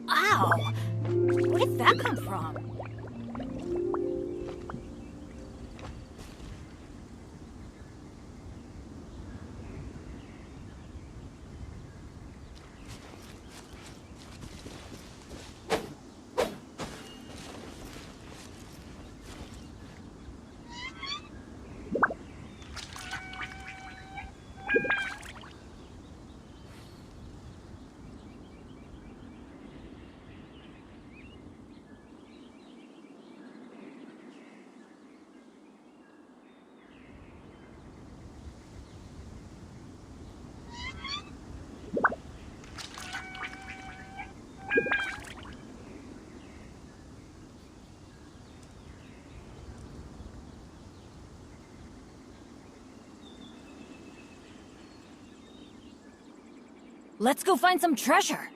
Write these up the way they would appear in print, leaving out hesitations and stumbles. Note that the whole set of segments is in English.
Ow! Where did that come from? Let's go find some treasure.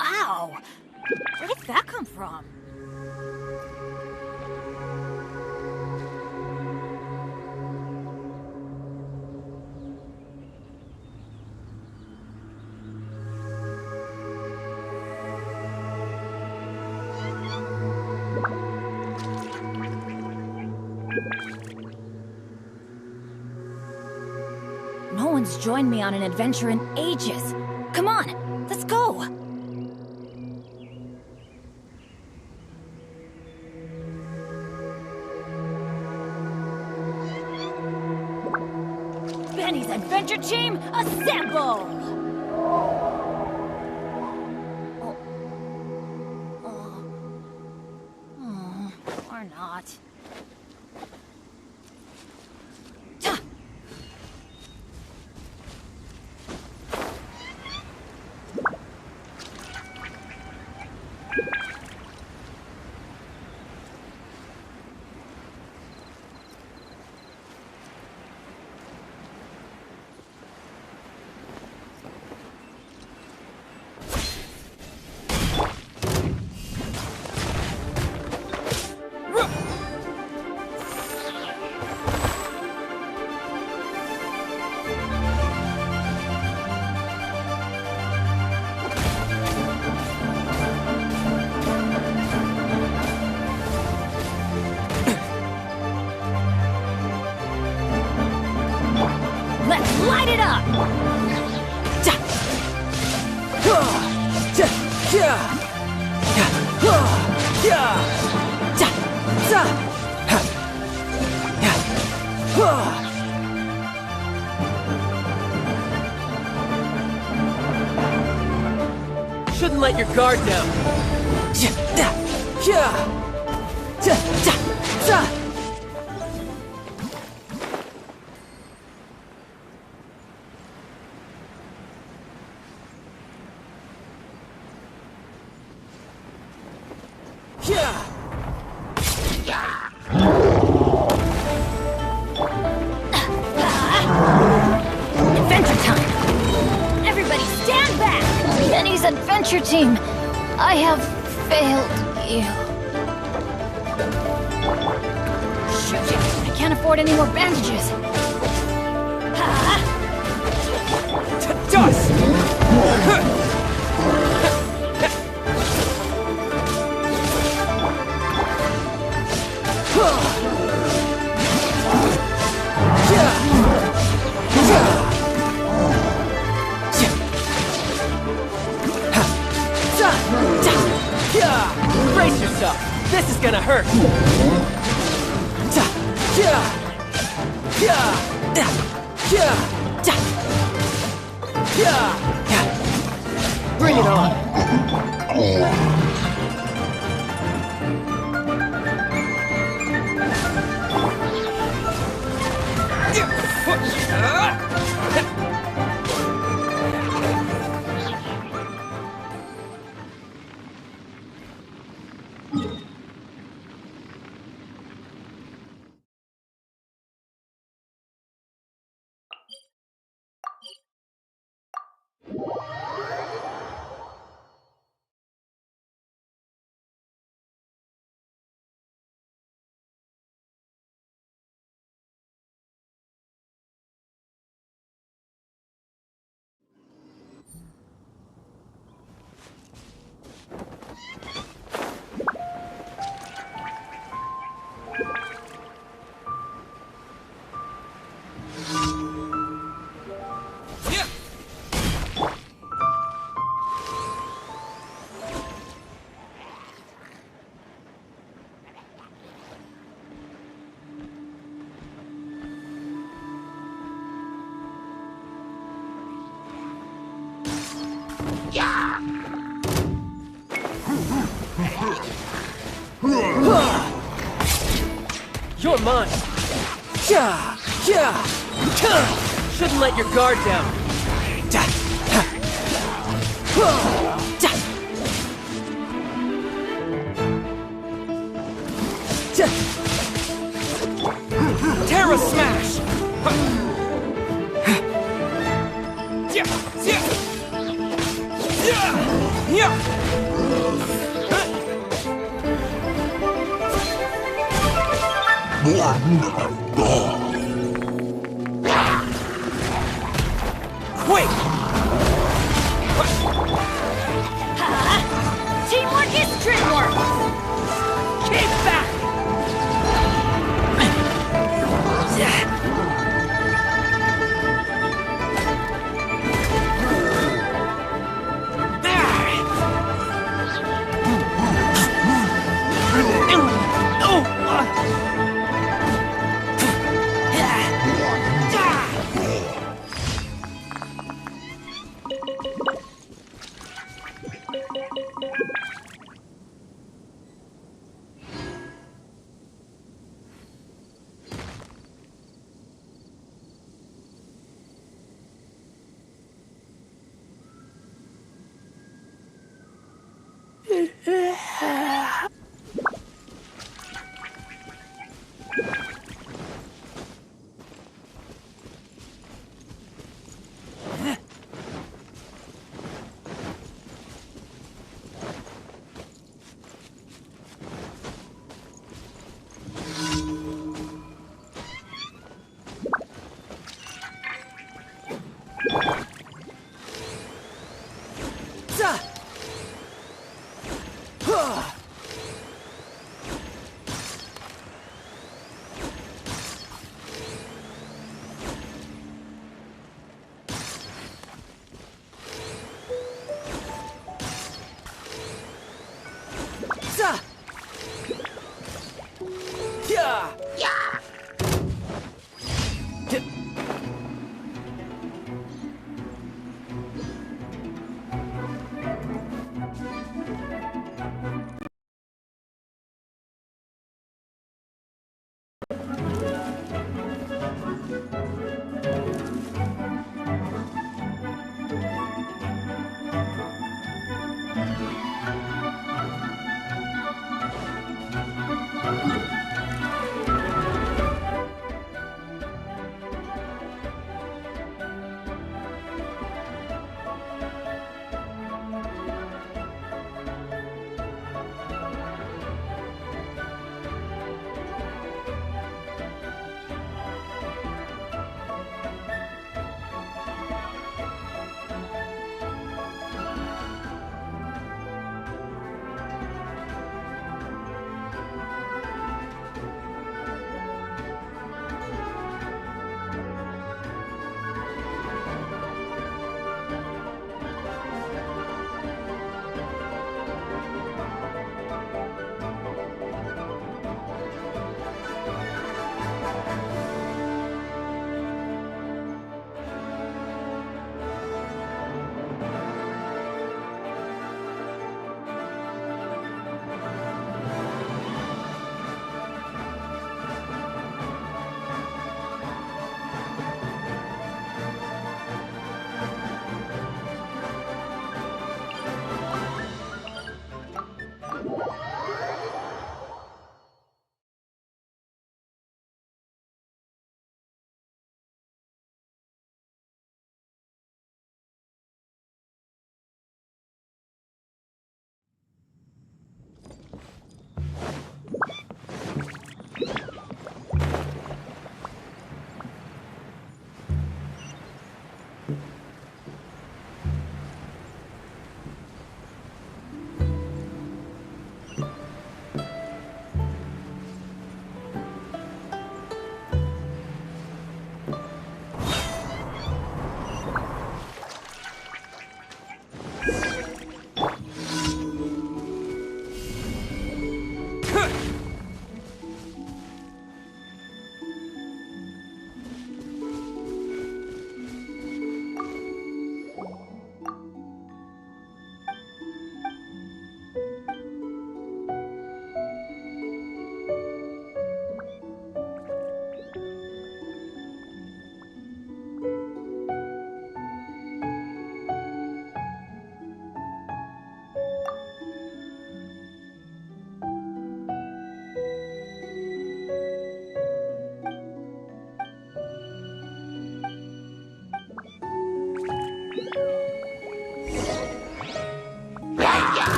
Ow! Where did that come from? No one's joined me on an adventure in ages. Come on, let's go! Benny's adventure team, assemble! Or not. Let's light it up! Shouldn't let your guard down. Adventure time! Everybody stand back! Benny's adventure team, I have failed you. Shoot it! I can't afford any more bandages. Dust! Brace yourself! This is gonna hurt! Bring it on! You're mine! Shouldn't let your guard down! Terra Smash! Wait! Teamwork is dreamwork! Keep back!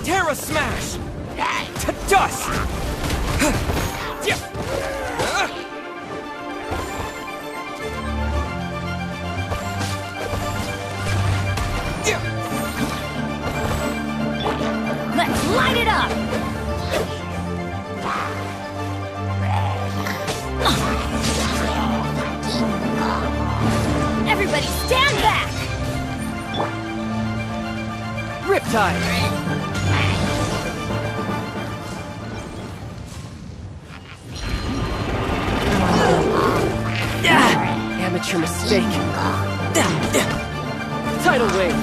Terra Smash! To dust! Let's light it up! Everybody stand back! Riptide! Amateur mistake. Tidal wave.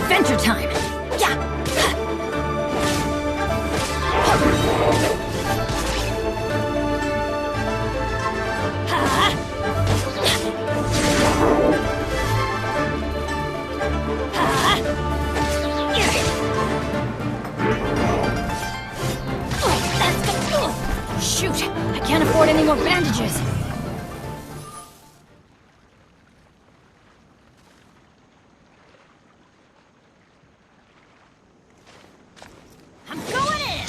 Adventure time! Yeah! Shoot! I can't afford any more bandages! I'm going in!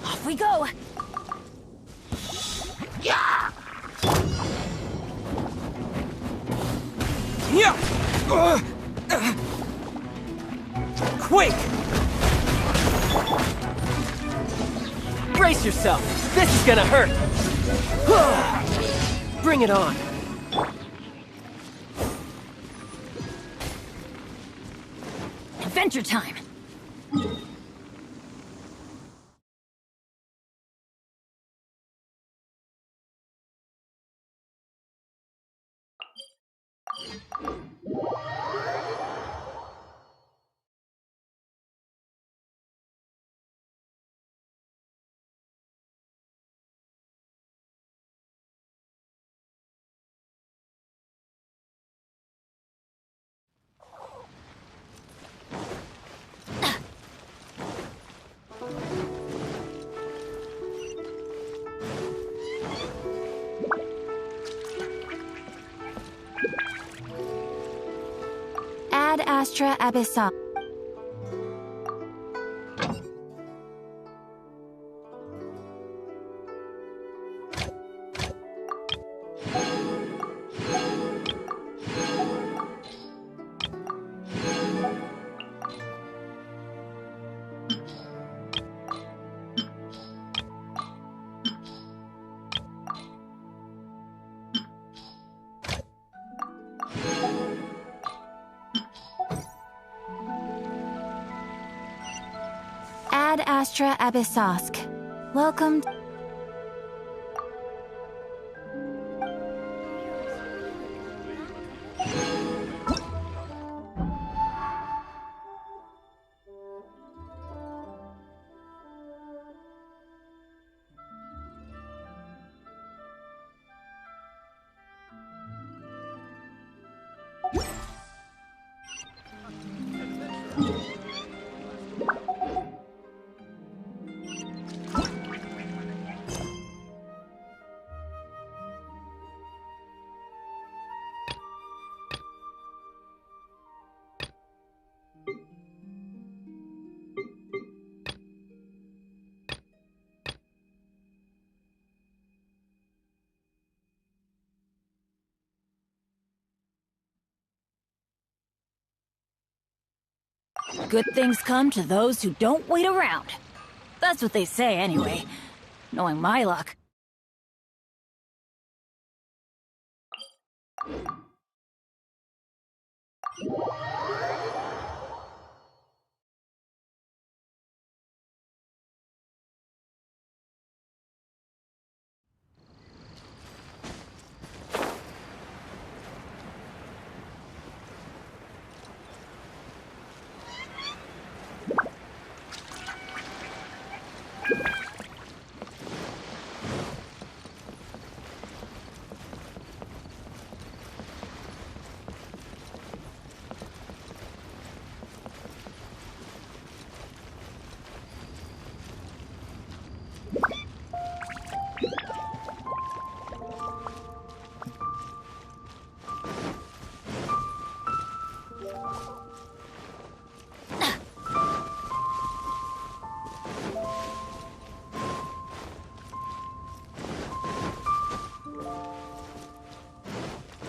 Off we go! Yeah! Quake! Brace yourself! This is gonna hurt! Bring it on! Adventure time! Ad Astra Abyssal. Ad Astra Abyssosk. Welcome. Good things come to those who don't wait around. That's what they say anyway. Knowing my luck.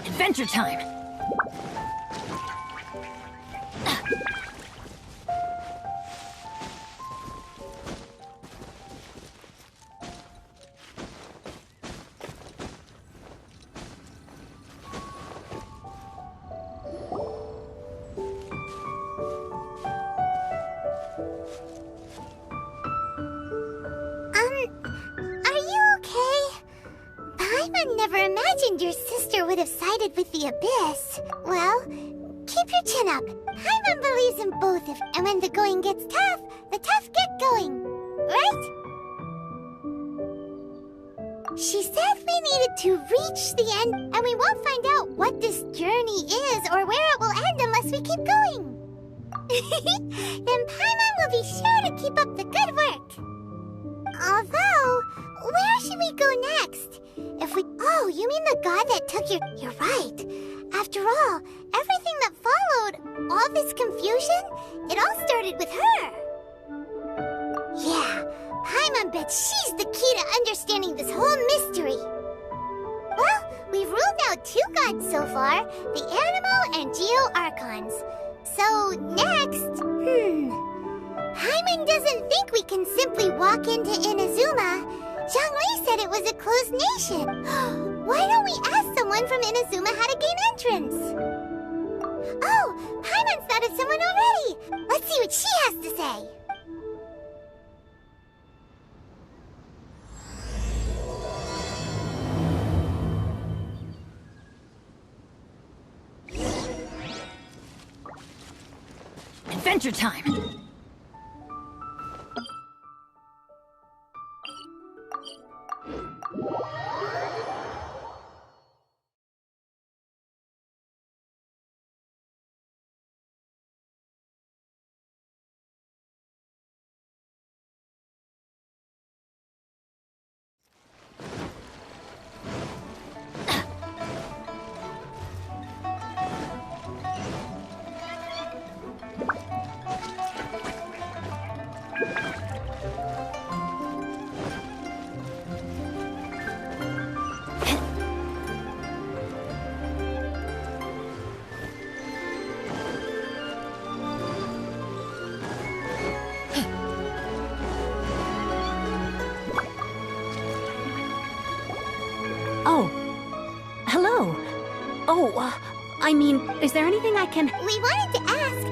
Adventure time! Are you okay? Paimon never imagined your sister would have sided with the Abyss. Well, keep your chin up. Paimon believes in both of, and when the going gets tough, the tough get going. Right? She said we needed to reach the end, and we won't find out what this journey is or where it will end unless we keep going. Then Paimon will be sure to keep up the good work. Although, where should we go next? If we... Oh, you mean the god that took your... You're right. After all, everything that followed, all this confusion, it all started with her. Yeah, Paimon bets she's the key to understanding this whole mystery. Well, we've ruled out 2 gods so far, the Animo and Geo Archons. So, next... Paimon doesn't think we can simply walk into Inazuma. Zhongli said it was a closed nation. Why don't we ask someone from Inazuma how to gain entrance? Oh, Paimon's thought of someone already. Let's see what she has to say. Adventure time! I mean, is there anything I can... We wanted to ask,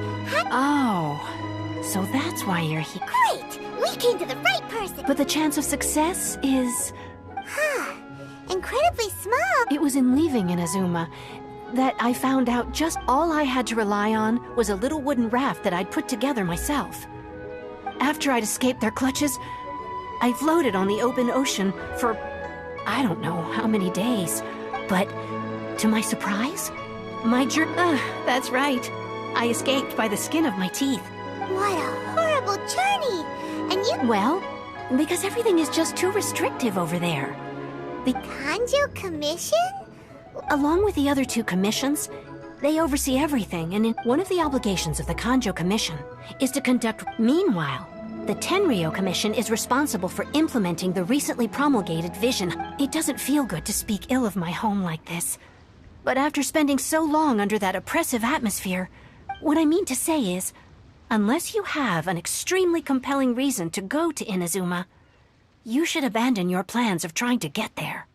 Oh, so that's why you're here. Great! We came to the right person! But the chance of success is... Incredibly small! It was in leaving Inazuma that I found out just all I had to rely on was a little wooden raft that I'd put together myself. After I'd escaped their clutches, I floated on the open ocean for I don't know how many days. But to my surprise, that's right. I escaped by the skin of my teeth. What a horrible journey! And you... Well, because everything is just too restrictive over there. The Kanjo Commission? Along with the other two commissions, they oversee everything, and one of the obligations of the Kanjo Commission is to conduct... Meanwhile, the Tenryo Commission is responsible for implementing the recently promulgated vision. It doesn't feel good to speak ill of my home like this. But after spending so long under that oppressive atmosphere, what I mean to say is, unless you have an extremely compelling reason to go to Inazuma, you should abandon your plans of trying to get there.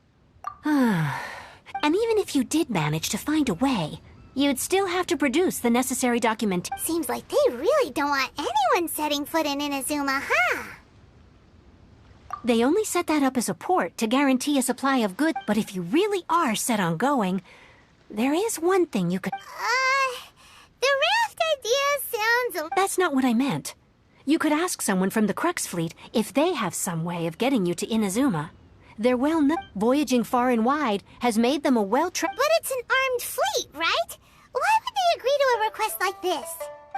And even if you did manage to find a way, you'd still have to produce the necessary document. Seems like they really don't want anyone setting foot in Inazuma, huh? They only set that up as a port to guarantee a supply of goods, but if you really are set on going, there is one thing you could... The raft idea sounds... That's not what I meant. You could ask someone from the Crux fleet if they have some way of getting you to Inazuma. They're well-known. Voyaging far and wide has made them a But it's an armed fleet, right? Why would they agree to a request like this?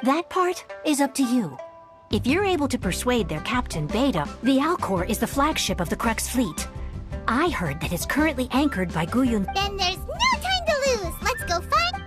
That part is up to you. If you're able to persuade their captain, Beta, the Alcor is the flagship of the Crux fleet. I heard that it's currently anchored by Guyun. Then there's no time to lose. Let's go find...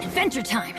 Adventure time!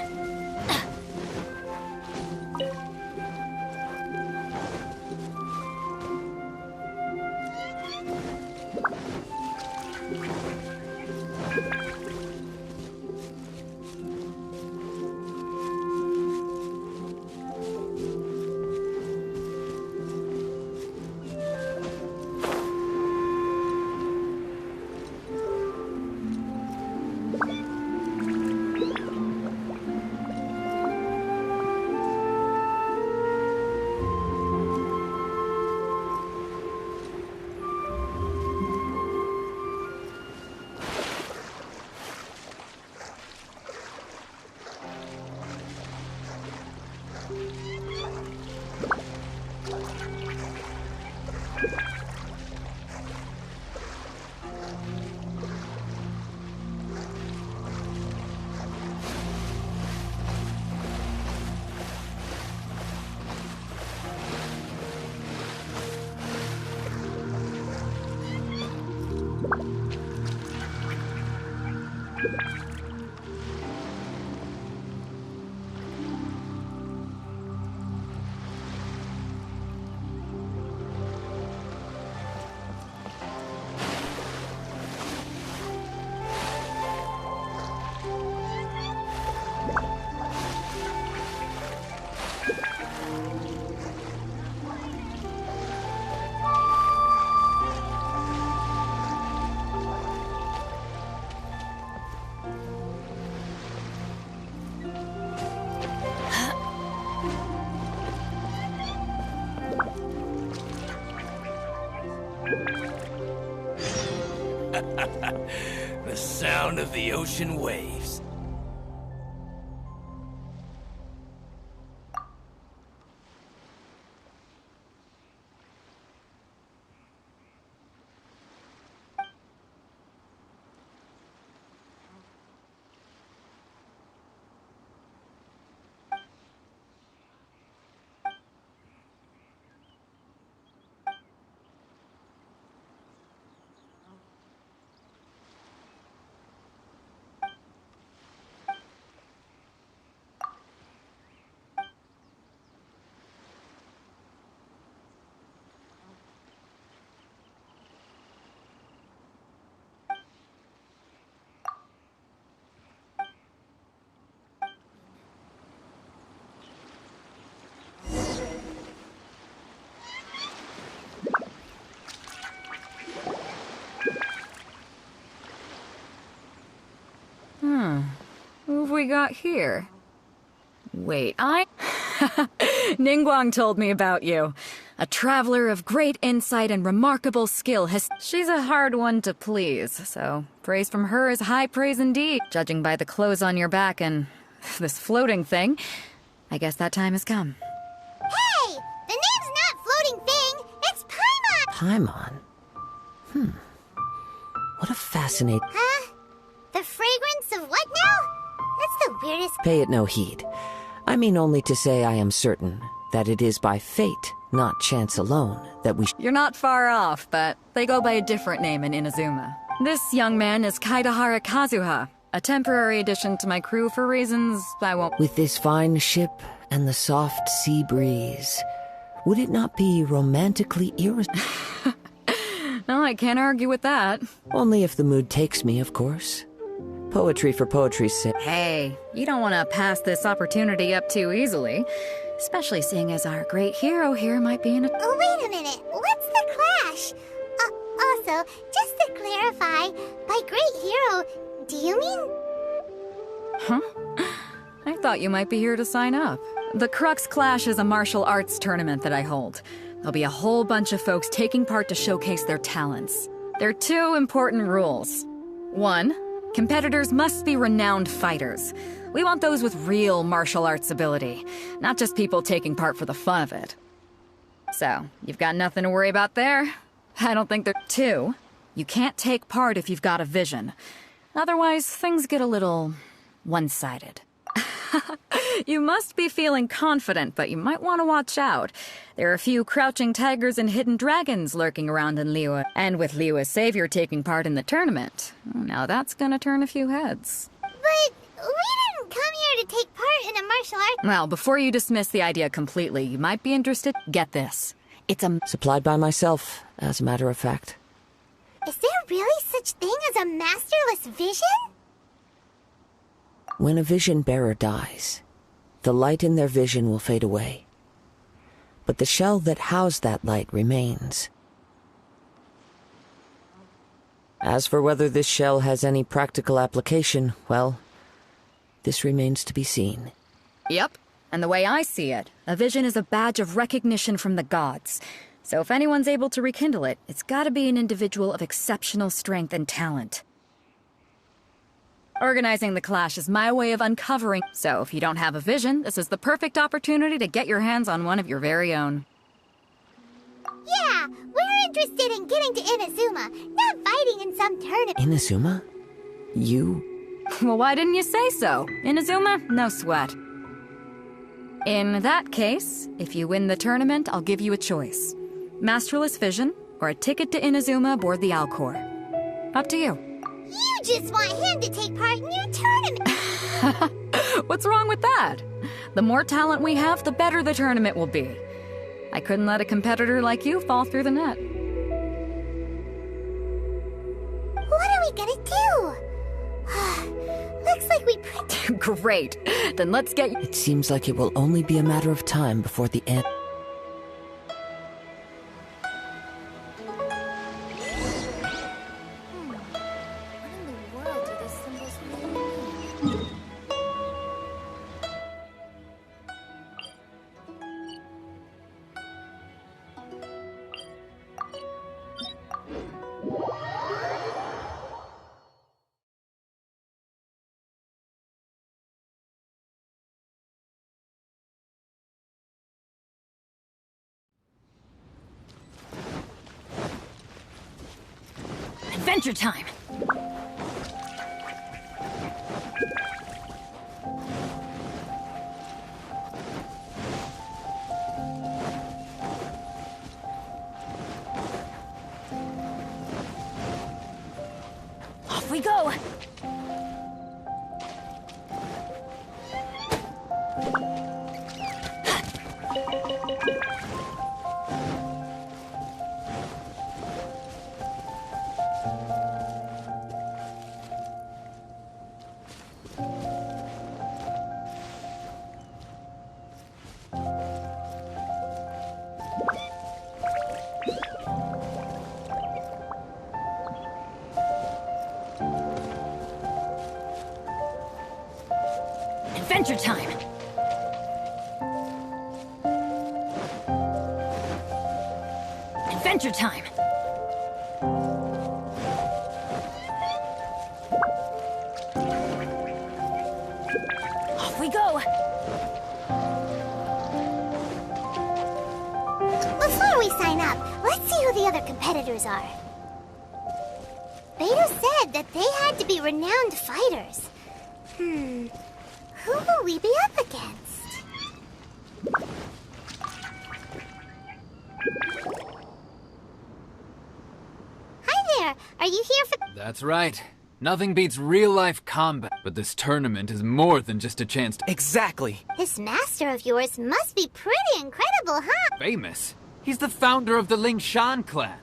The sound of the ocean waves. Who have we got here? Wait, Ningguang told me about you. A traveler of great insight and remarkable skill has... She's a hard one to please, so praise from her is high praise indeed. Judging by the clothes on your back and this floating thing, I guess that time has come. Hey! The name's not Floating Thing! It's Paimon! Paimon? What a fascinating... Huh? The fragrance of what now? That's the weirdest... Pay it no heed. I mean only to say I am certain that it is by fate, not chance alone, that we... You're not far off, but they go by a different name in Inazuma. This young man is Kaidahara Kazuha, a temporary addition to my crew for reasons I won't... With this fine ship and the soft sea breeze, would it not be romantically No, I can't argue with that. Only if the mood takes me, of course. Poetry for poetry's sake. Hey, you don't want to pass this opportunity up too easily. Especially seeing as our great hero here might be in a... Oh, wait a minute. What's the clash? Also, just to clarify, by great hero, do you mean... Huh? I thought you might be here to sign up. The Crux Clash is a martial arts tournament that I hold. There'll be a whole bunch of folks taking part to showcase their talents. There are 2 important rules. 1, competitors must be renowned fighters. We want those with real martial arts ability, not just people taking part for the fun of it. So, you've got nothing to worry about there. I don't think there... 2, you can't take part if you've got a vision. Otherwise, things get a little... one-sided. You must be feeling confident, but you might want to watch out. There are a few crouching tigers and hidden dragons lurking around in Liyue, and with Liyue's savior taking part in the tournament. Now that's gonna turn a few heads. But we didn't come here to take part in a martial arts... Well, before you dismiss the idea completely, you might be interested. Get this. It's a... Supplied by myself, as a matter of fact. Is there really such thing as a masterless vision? When a vision bearer dies, the light in their vision will fade away. But the shell that housed that light remains. As for whether this shell has any practical application, well, this remains to be seen. Yep. And the way I see it, a vision is a badge of recognition from the gods. So if anyone's able to rekindle it, it's gotta be an individual of exceptional strength and talent. Organizing the clash is my way of uncovering, so if you don't have a vision, this is the perfect opportunity to get your hands on one of your very own. Yeah, we're interested in getting to Inazuma, not fighting in some tournament. Inazuma? You? Well, why didn't you say so? Inazuma? No sweat. In that case, if you win the tournament, I'll give you a choice. Masterless Vision, or a ticket to Inazuma aboard the Alcor. Up to you. You just want him to take part in your tournament! What's wrong with that? The more talent we have, the better the tournament will be. I couldn't let a competitor like you fall through the net. What are we gonna do? Looks like we Great. Then let's get... It seems like it will only be a matter of time before the end. Adventure time! Off we go! Adventure time! Adventure time! Off we go! Before we sign up, let's see who the other competitors are. Beto said that they had to be renowned fighters. Who will we be up against? Hi there! Are you here for— That's right. Nothing beats real-life combat, but this tournament is more than just a chance to— Exactly. This master of yours must be pretty incredible, huh? Famous. He's the founder of the Lingshan clan,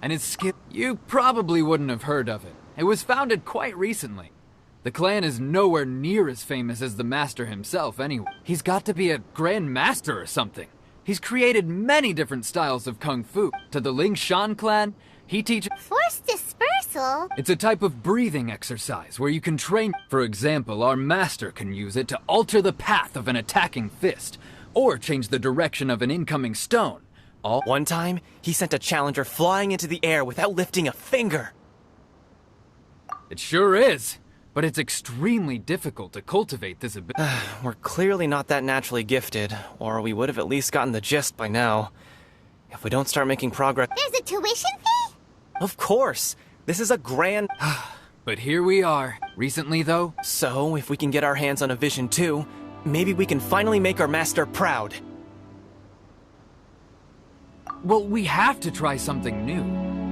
and his skill— You probably wouldn't have heard of it. It was founded quite recently. The clan is nowhere near as famous as the master himself anyway. He's got to be a grand master or something. He's created many different styles of kung fu. To the Lingshan clan, he teaches— Force dispersal? It's a type of breathing exercise where you can train— For example, our master can use it to alter the path of an attacking fist, or change the direction of an incoming stone. One time, he sent a challenger flying into the air without lifting a finger. It sure is, but it's extremely difficult to cultivate this ability. We're clearly not that naturally gifted, or we would have at least gotten the gist by now. If we don't start making progress— There's a tuition fee? Of course! This is a grand— But here we are. Recently, though, So, if we can get our hands on a vision too, maybe we can finally make our master proud. well, we have to try something new.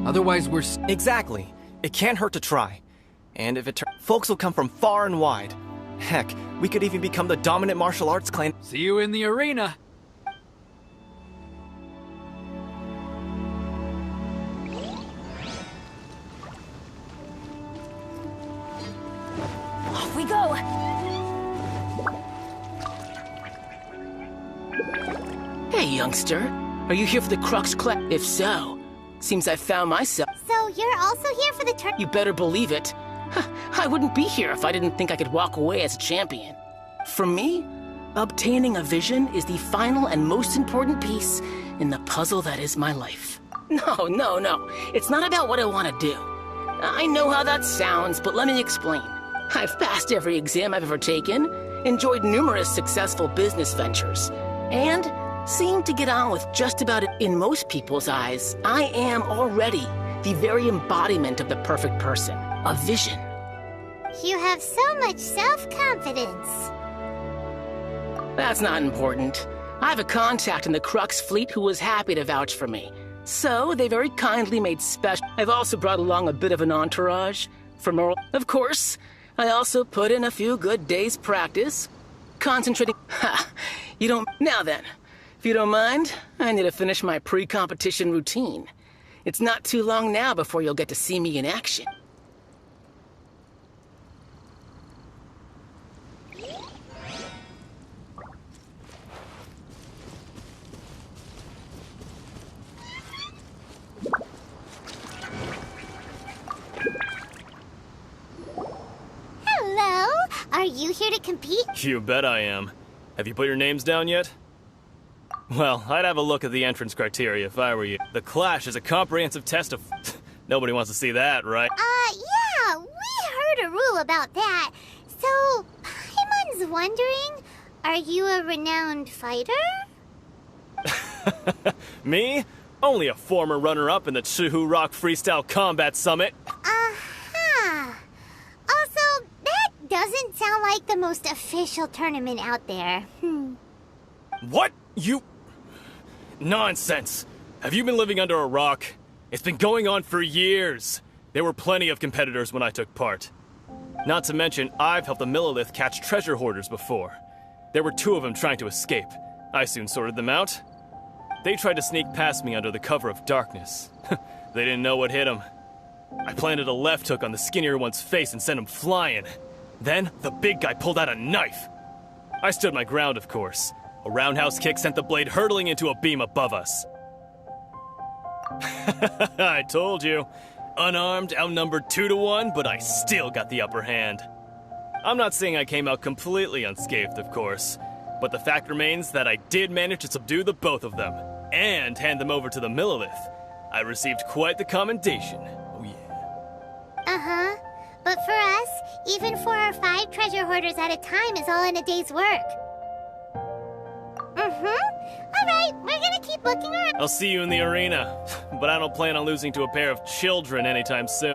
Otherwise, we're Exactly. It can't hurt to try. And if it folks will come from far and wide. Heck, we could even become the dominant martial arts clan. See you in the arena. Off we go! Hey, youngster. Are you here for the Crux class? If so, seems I found myself. So you're also here for the turn— You better believe it. I wouldn't be here if I didn't think I could walk away as a champion. For me, obtaining a vision is the final and most important piece in the puzzle that is my life. No. It's not about what I want to do. I know how that sounds, but let me explain. I've passed every exam I've ever taken, enjoyed numerous successful business ventures, and seem to get on with just about it. In most people's eyes, I am already the very embodiment of the perfect person. A vision. You have so much self-confidence. That's not important. I have a contact in the Crux fleet who was happy to vouch for me. So, they very kindly made special— I've also brought along a bit of an entourage. For moral— Of course, I also put in a few good days' practice. Concentrating— Ha! You don't— Now then, if you don't mind, I need to finish my pre-competition routine. It's not too long now before you'll get to see me in action. Hello? Are you here to compete? You bet I am. Have you put your names down yet? Well, I'd have a look at the entrance criteria if I were you. The Clash is a comprehensive test of— Nobody wants to see that, right? Yeah, we heard a rule about that. So, Paimon's wondering, are you a renowned fighter? Me? Only a former runner-up in the Chihu Rock Freestyle Combat Summit. Aha! Also, that doesn't sound like the most official tournament out there. What? You... Nonsense. Have you been living under a rock? It's been going on for years. There were plenty of competitors when I took part. Not to mention, I've helped the Millilith catch treasure hoarders before. There were 2 of them trying to escape. I soon sorted them out. They tried to sneak past me under the cover of darkness. They didn't know what hit them. I planted a left hook on the skinnier one's face and sent him flying. Then, the big guy pulled out a knife. I stood my ground, of course. A roundhouse kick sent the blade hurtling into a beam above us. I told you. Unarmed, outnumbered 2 to 1, but I still got the upper hand. I'm not saying I came out completely unscathed, of course, but the fact remains that I did manage to subdue the both of them, and hand them over to the Millilith. I received quite the commendation. Oh yeah. Uh-huh. But for us, even 4 or 5 treasure hoarders at a time is all in a day's work. Alright, we're gonna keep looking around. I'll see you in the arena, but I don't plan on losing to a pair of children anytime soon.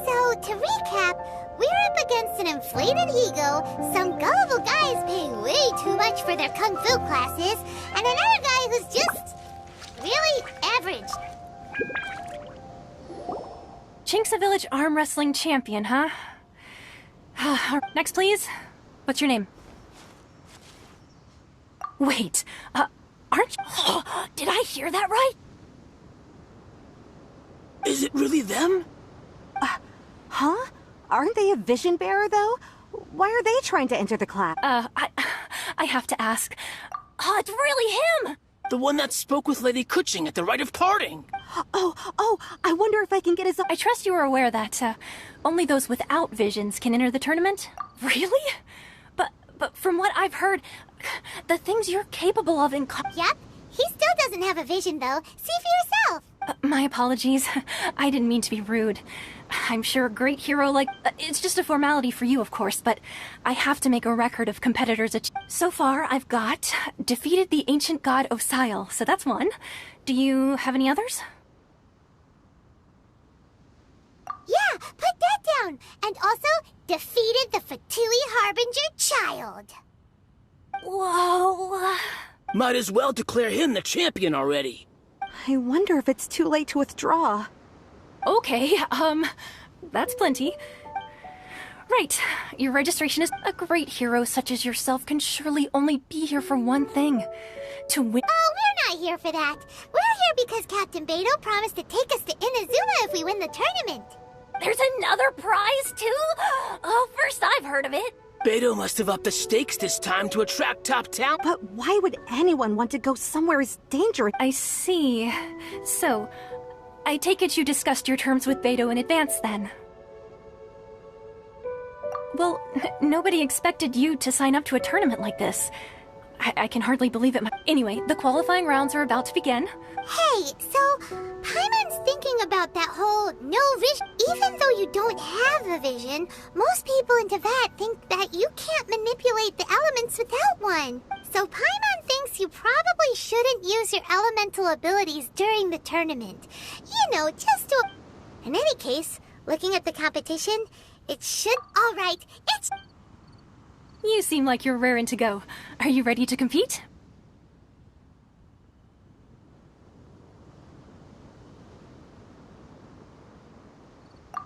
So, to recap, we're up against an inflated ego, some gullible guys paying way too much for their kung fu classes, and another guy who's just really average. Chinksa Village arm wrestling champion, huh? Next, please. What's your name? Wait, aren't you... Did I hear that right? Is it really them? Huh? Aren't they a vision bearer, though? Why are they trying to enter the class? I have to ask. Oh, it's really him! The one that spoke with Lady Kuching at the rite of parting. Oh, I wonder if I can get his... I trust you are aware that, only those without visions can enter the tournament? Really? But from what I've heard, the things you're capable of in... Yep, he still doesn't have a vision, though. See for yourself. My apologies. I didn't mean to be rude. I'm sure a great hero like... it's just a formality for you, of course, but I have to make a record of competitors. So far, I've got defeated the ancient god Osile, so that's one. Do you have any others? Yeah, put that down. And also, defeated the Fatui Harbinger child. Whoa. Might as well declare him the champion already. I wonder if it's too late to withdraw. Okay, that's plenty. Right, your registration is... A great hero such as yourself can surely only be here for one thing. To win... Oh, we're not here for that. We're here because Captain Beto promised to take us to Inazuma if we win the tournament. There's another prize, too? Oh, first I've heard of it. Beto must have upped the stakes this time to attract top talent. But why would anyone want to go somewhere as dangerous? I see. So, I take it you discussed your terms with Beto in advance, then? Well, nobody expected you to sign up to a tournament like this. I can hardly believe it. Anyway, the qualifying rounds are about to begin. Hey, so Paimon's thinking about that whole no vision. Even though you don't have a vision, most people in Teyvat think that you can't manipulate the elements without one. So Paimon thinks you probably shouldn't use your elemental abilities during the tournament. You know, just to... In any case, looking at the competition, it should... Alright, it's... You seem like you're raring to go. Are you ready to compete?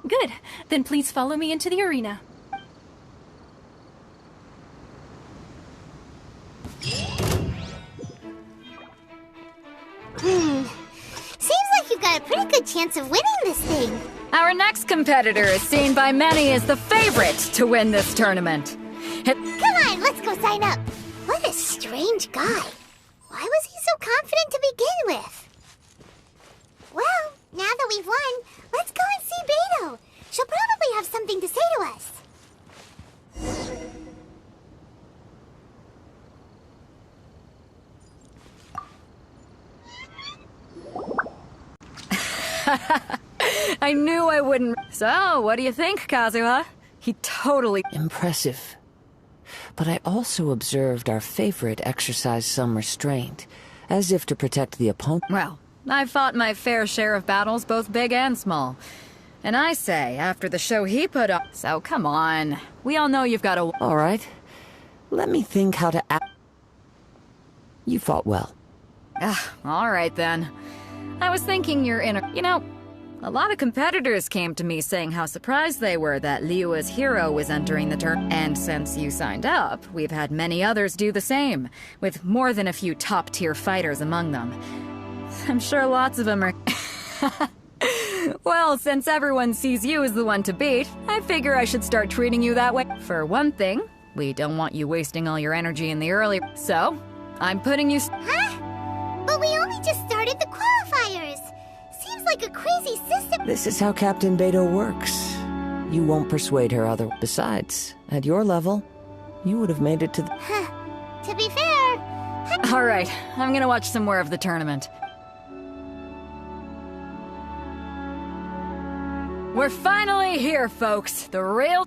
Good. Then please follow me into the arena. Seems like you've got a pretty good chance of winning this thing. Our next competitor is seen by many as the favorite to win this tournament. Come on, let's go sign up. What a strange guy. Why was he so confident to begin with? Well, now that we've won, let's go and see Beto. She'll probably have something to say to us. I knew I wouldn't. So, what do you think, Kazuha? He totally... Impressive. But I also observed our favorite exercise some restraint, as if to protect the opponent. Well, I've fought my fair share of battles, both big and small. And I say, after the show he put on... So, come on. We all know you've got a... All right. Let me think how to act. You fought well. All right, then. I was thinking you're in a... You know, a lot of competitors came to me saying how surprised they were that Liyue's hero was entering the tournament. And since you signed up, we've had many others do the same, with more than a few top-tier fighters among them. I'm sure lots of them are... Well, since everyone sees you as the one to beat, I figure I should start treating you that way. For one thing, we don't want you wasting all your energy in the early... So, I'm putting you... Huh? But we only just started the qualifiers. Seems like a crazy system. This is how Captain Beto works. You won't persuade her other. Besides, at your level, you would have made it to the... To be fair... Alright, I'm gonna watch some more of the tournament. We're finally here, folks. The real...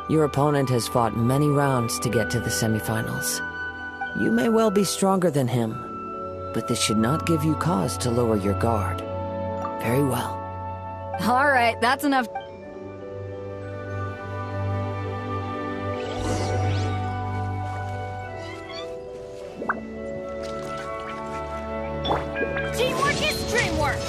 Your opponent has fought many rounds to get to the semifinals. You may well be stronger than him, but this should not give you cause to lower your guard. Very well. Alright, that's enough. Teamwork is dreamwork!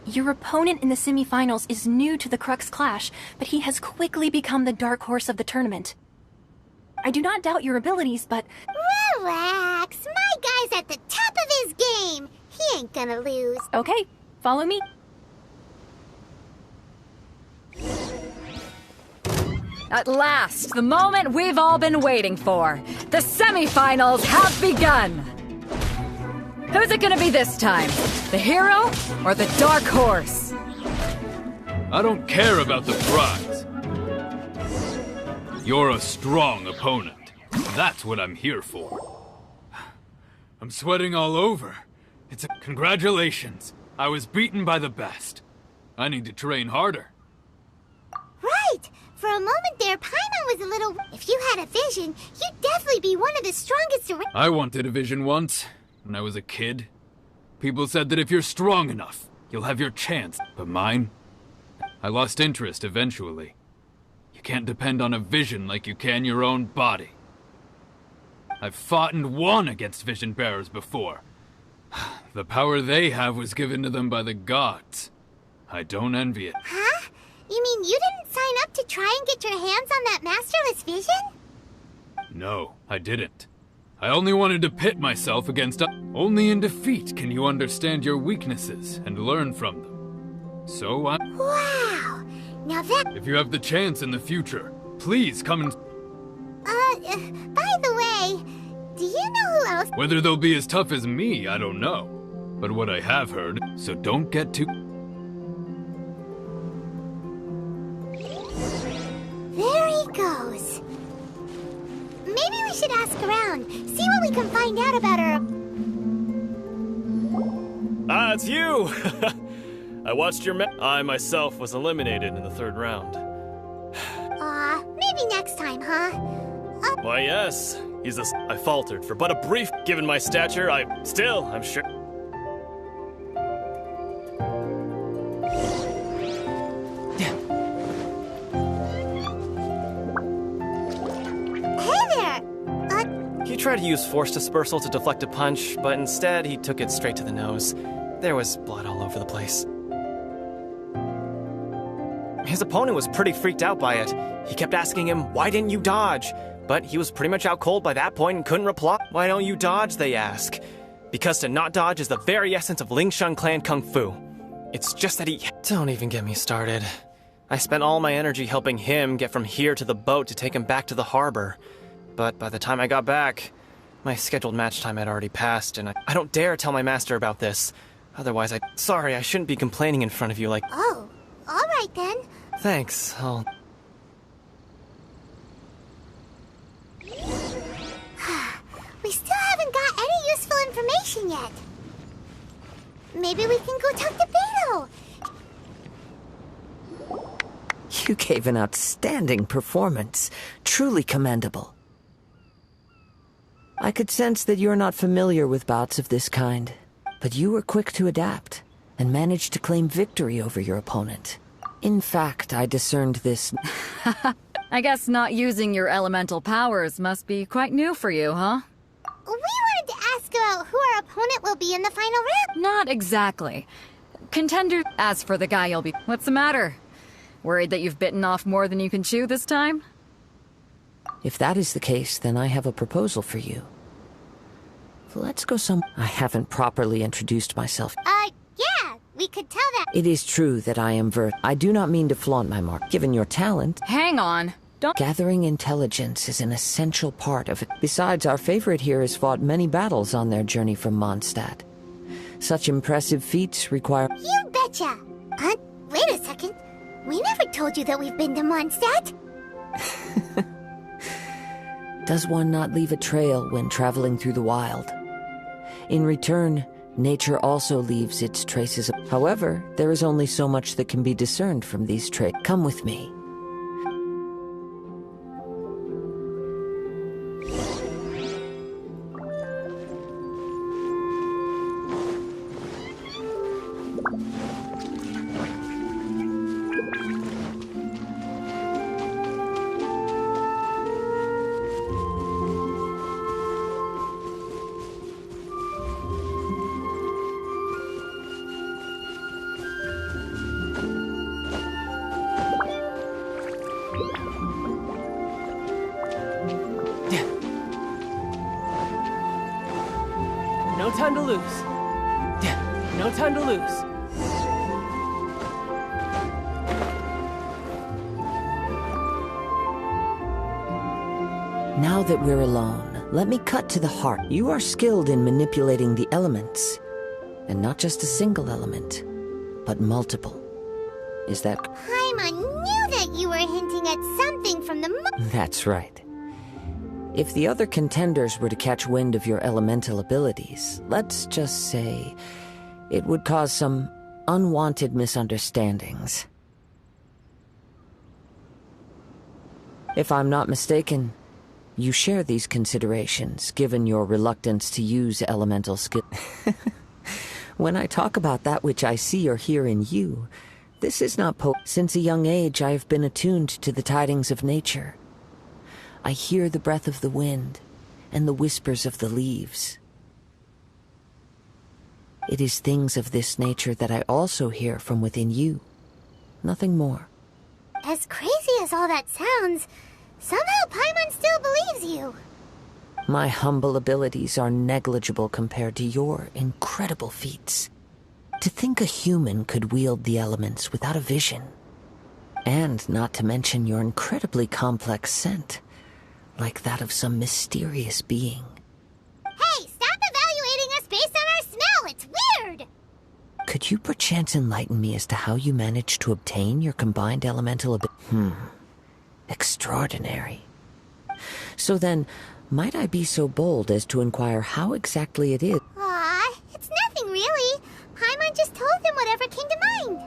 Your opponent in the semifinals is new to the Crux Clash, but he has quickly become the dark horse of the tournament. I do not doubt your abilities, but... Relax. My guy's at the top of his game. He ain't gonna lose. Okay, follow me. At last, the moment we've all been waiting for. The semifinals have begun! Who's it gonna be this time? The hero or the dark horse? I don't care about the prize. You're a strong opponent. That's what I'm here for. I'm sweating all over. Congratulations. I was beaten by the best. I need to train harder. Right. For a moment there, Paimon was a little... If you had a vision, you'd definitely be one of the strongest around. I wanted a vision once, when I was a kid. People said that if you're strong enough, you'll have your chance. But mine? I lost interest eventually. You can't depend on a vision like you can your own body. I've fought and won against vision bearers before. The power they have was given to them by the gods. I don't envy it. Huh? You mean you didn't sign up to try and get your hands on that masterless vision? No, I didn't. I only wanted to pit myself against... Only in defeat can you understand your weaknesses and learn from them. So Wow! Now that... If you have the chance in the future, please come and... by the way, do you know who else... Whether they'll be as tough as me, I don't know. But what I have heard, so don't get too... There he goes. Maybe we should ask around, see what we can find out about her. Ah, it's you! I watched your I myself was eliminated in the third round. Maybe next time, huh? Why, yes. I faltered for but a brief... Given my stature, I'm sure... He tried to use force dispersal to deflect a punch, but instead he took it straight to the nose. There was blood all over the place. His opponent was pretty freaked out by it. He kept asking him, "Why didn't you dodge?" But he was pretty much out cold by that point and couldn't reply. "Why don't you dodge?" they ask. Because to not dodge is the very essence of Lingshan clan kung fu. It's just that he... Don't even get me started. I spent all my energy helping him get from here to the boat to take him back to the harbor. But by the time I got back, my scheduled match time had already passed, and I don't dare tell my master about this. Otherwise, Sorry, I shouldn't be complaining in front of you like... Oh, alright then. Thanks, We still haven't got any useful information yet. Maybe we can go talk to Beto. You gave an outstanding performance. Truly commendable. I could sense that you're not familiar with bouts of this kind, but you were quick to adapt and managed to claim victory over your opponent. In fact, I discerned this... I guess not using your elemental powers must be quite new for you, huh? We wanted to ask about who our opponent will be in the final round. Not exactly. Contender... As for the guy you'll be... What's the matter? Worried that you've bitten off more than you can chew this time? If that is the case, then I have a proposal for you. Let's go some... I haven't properly introduced myself. Yeah, we could tell that. It is true that I am I do not mean to flaunt my mark. Given your talent... Hang on. Don't... Gathering intelligence is an essential part of it. Besides, our favorite here has fought many battles on their journey from Mondstadt. Such impressive feats require... You betcha! Wait a second. We never told you that we've been to Mondstadt. Does one not leave a trail when traveling through the wild? In return, nature also leaves its traces. However, there is only so much that can be discerned from these traits. Come with me. No time to lose. No time to lose. Now that we're alone, let me cut to the heart. You are skilled in manipulating the elements. And not just a single element, but multiple. Is that... Paimon knew that you were hinting at something from the That's right. If the other contenders were to catch wind of your elemental abilities, let's just say it would cause some unwanted misunderstandings. If I'm not mistaken, you share these considerations, given your reluctance to use elemental skill. When I talk about that which I see or hear in you, this is not Since a young age, I have been attuned to the tidings of nature. I hear the breath of the wind and the whispers of the leaves. It is things of this nature that I also hear from within you. Nothing more. As crazy as all that sounds, somehow Paimon still believes you. My humble abilities are negligible compared to your incredible feats. To think a human could wield the elements without a vision. And not to mention your incredibly complex scent. Like that of some mysterious being. Hey, stop evaluating us based on our smell! It's weird! Could you perchance enlighten me as to how you managed to obtain your combined elemental ability? Extraordinary. So then, might I be so bold as to inquire how exactly it is? Aw, it's nothing really. Paimon just told him whatever came to mind.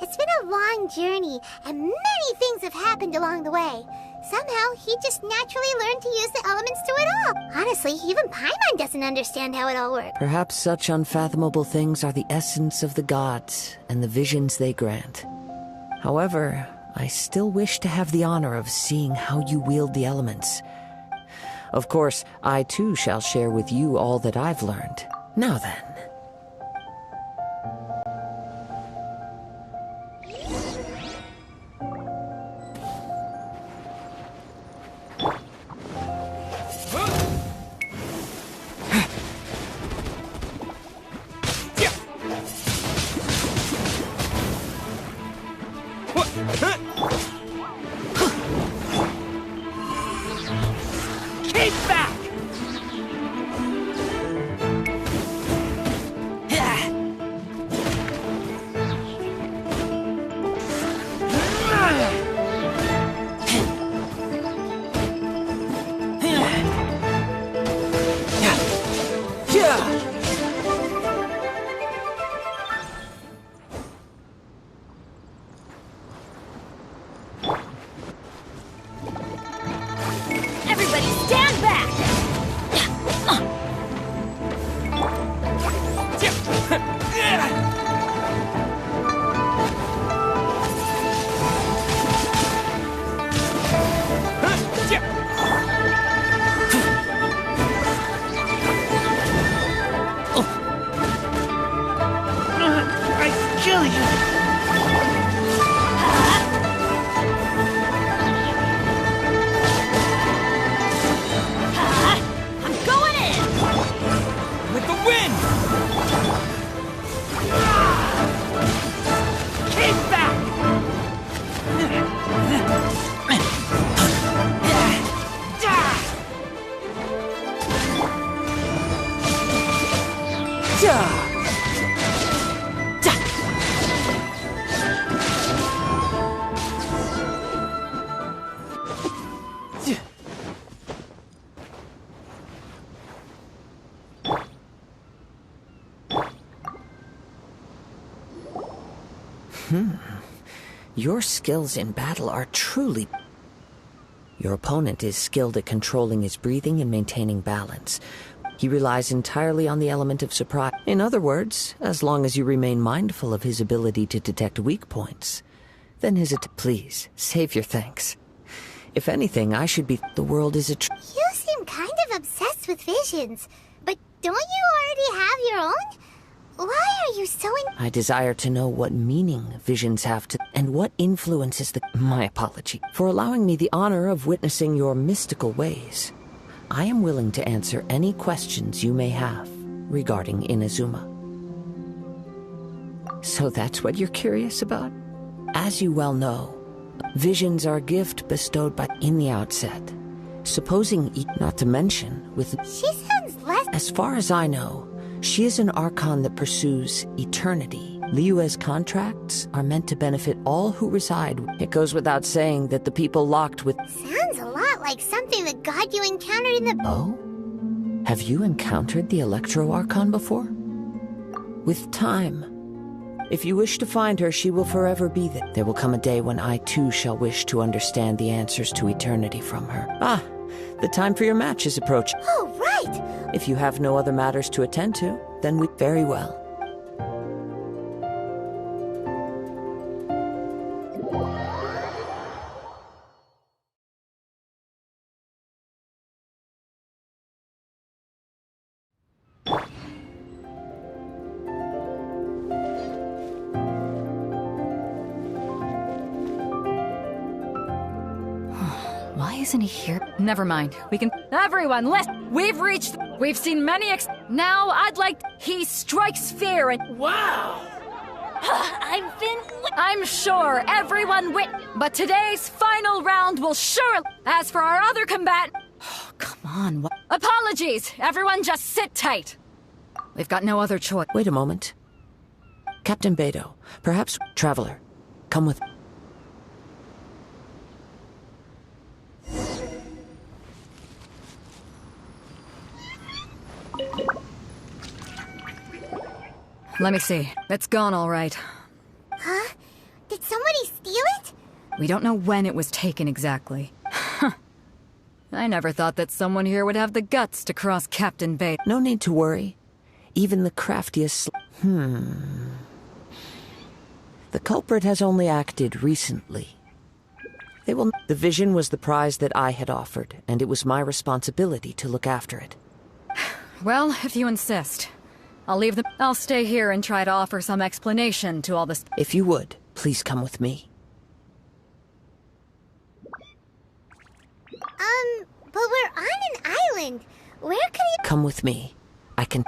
It's been a long journey, and many things have happened along the way. Somehow, he just naturally learned to use the elements through it all. Honestly, even Paimon doesn't understand how it all works. Perhaps such unfathomable things are the essence of the gods and the visions they grant. However, I still wish to have the honor of seeing how you wield the elements. Of course, I too shall share with you all that I've learned. Now then. Everybody stand back! I kill you! I'm going in! Your skills in battle are truly... Your opponent is skilled at controlling his breathing and maintaining balance. He relies entirely on the element of surprise. In other words, as long as you remain mindful of his ability to detect weak points, then please, save your thanks. If anything, I should be... The world is a... You seem kind of obsessed with visions, but don't you already have your own? Why are you so I desire to know what meaning visions have to... and what influences the... My apology for allowing me the honor of witnessing your mystical ways. I am willing to answer any questions you may have regarding Inazuma. So that's what you're curious about? As you well know, visions are a gift bestowed by in the outset. Supposing, not to mention, with... She sounds less... As far as I know, she is an Archon that pursues eternity. Liyue's contracts are meant to benefit all who reside. It goes without saying that the people locked with... Sounds a lot like something the god you encountered in the... Oh? Have you encountered the Electro Archon before? With time. If you wish to find her, she will forever be there. There will come a day when I too shall wish to understand the answers to eternity from her. Ah, the time for your match is approaching. Oh, right! If you have no other matters to attend to, then we... Very well. Why isn't he here? Never mind. We can... Everyone, listen! We've seen many Now, I'd like... He strikes fear and... Wow! I'm sure everyone But today's final round will surely... As for our other combatant... Oh, come on, what... Apologies! Everyone just sit tight! We've got no other choice. Wait a moment. Captain Beidou, perhaps... Traveler, come with... Let me see. It's gone all right. Huh? Did somebody steal it? We don't know when it was taken exactly. I never thought that someone here would have the guts to cross Captain Beidou. No need to worry. Even the craftiest... The culprit has only acted recently. They will... The vision was the prize that I had offered, and it was my responsibility to look after it. Well, if you insist. I'll stay here and try to offer some explanation to all this. If you would, please come with me. But we're on an island. Where could he... Come with me. I can...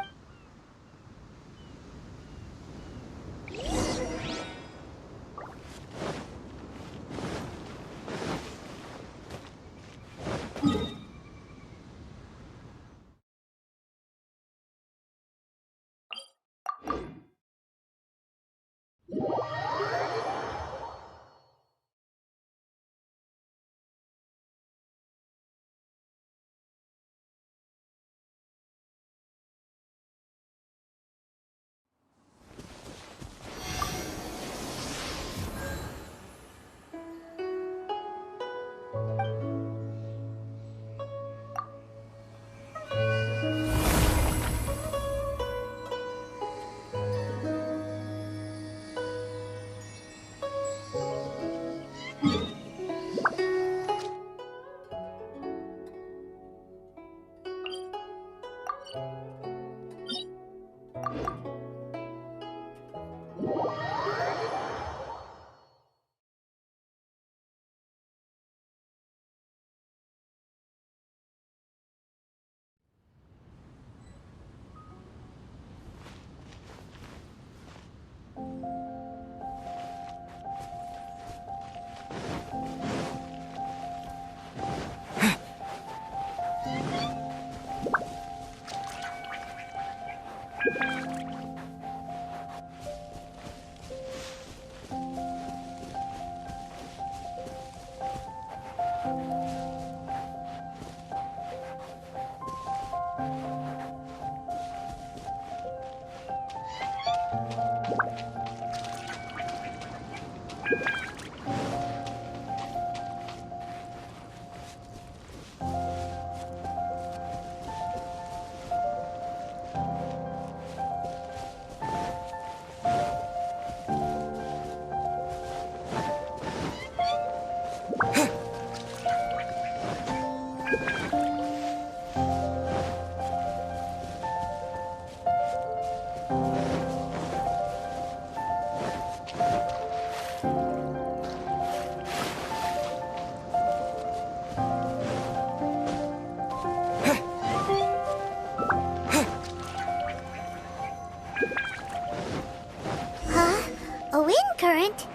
A wind current?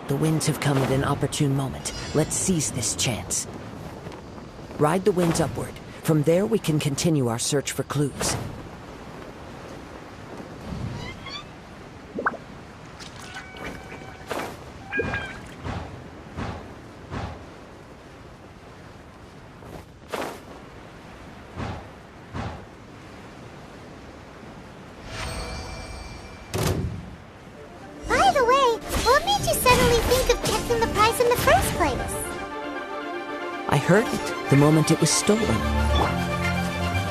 The winds have come at an opportune moment. Let's seize this chance. Ride the winds upward. From there, we can continue our search for clues. By the way, what made you suddenly think of checking the prize in the first place? I heard it the moment it was stolen.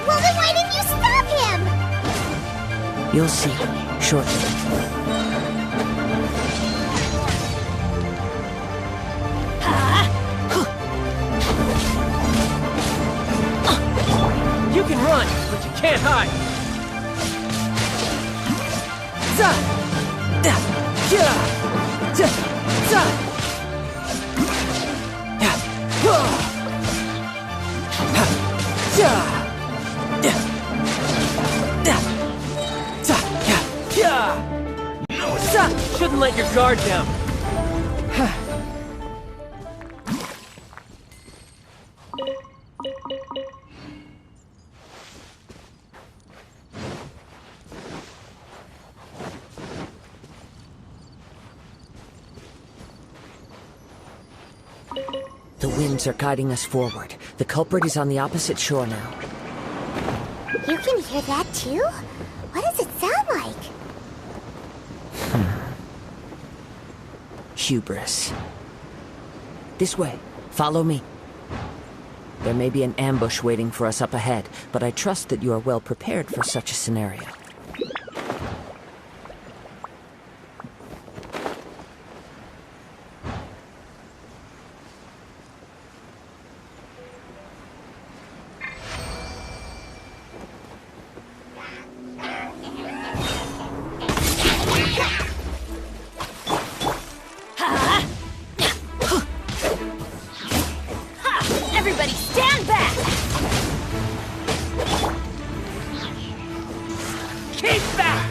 Well, then why didn't you stop him? You'll see shortly. You can run, but you can't hide. Shouldn't let your guard down. The winds are guiding us forward. The culprit is on the opposite shore now. You can hear that too? What does it sound like? Hubris. This way. Follow me. There may be an ambush waiting for us up ahead, but I trust that you are well prepared for such a scenario. Everybody stand back! Keep back!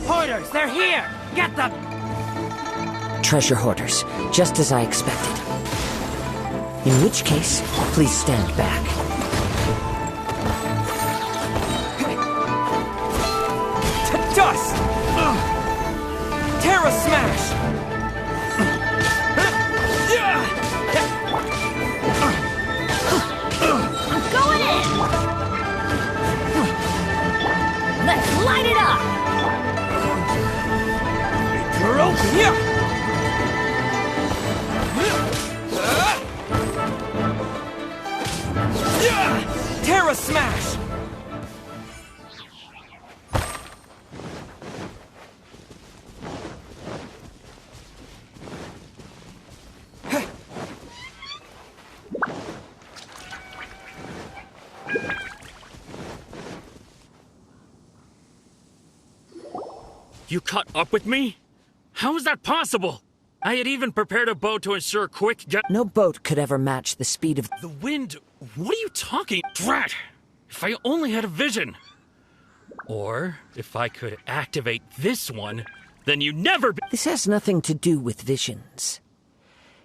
Hoarders, they're here! Get them! Treasure hoarders, just as I expected. In which case, please stand back. To dust! Terra Smash! I'm going in! Let's light it up! Girl, here! Terra Smash! You caught up with me? How is that possible? I had even prepared a boat to ensure quick get— No boat could ever match the speed of... The wind? What are you talking? Drat! If I only had a vision! Or, if I could activate this one, then you never be— This has nothing to do with visions.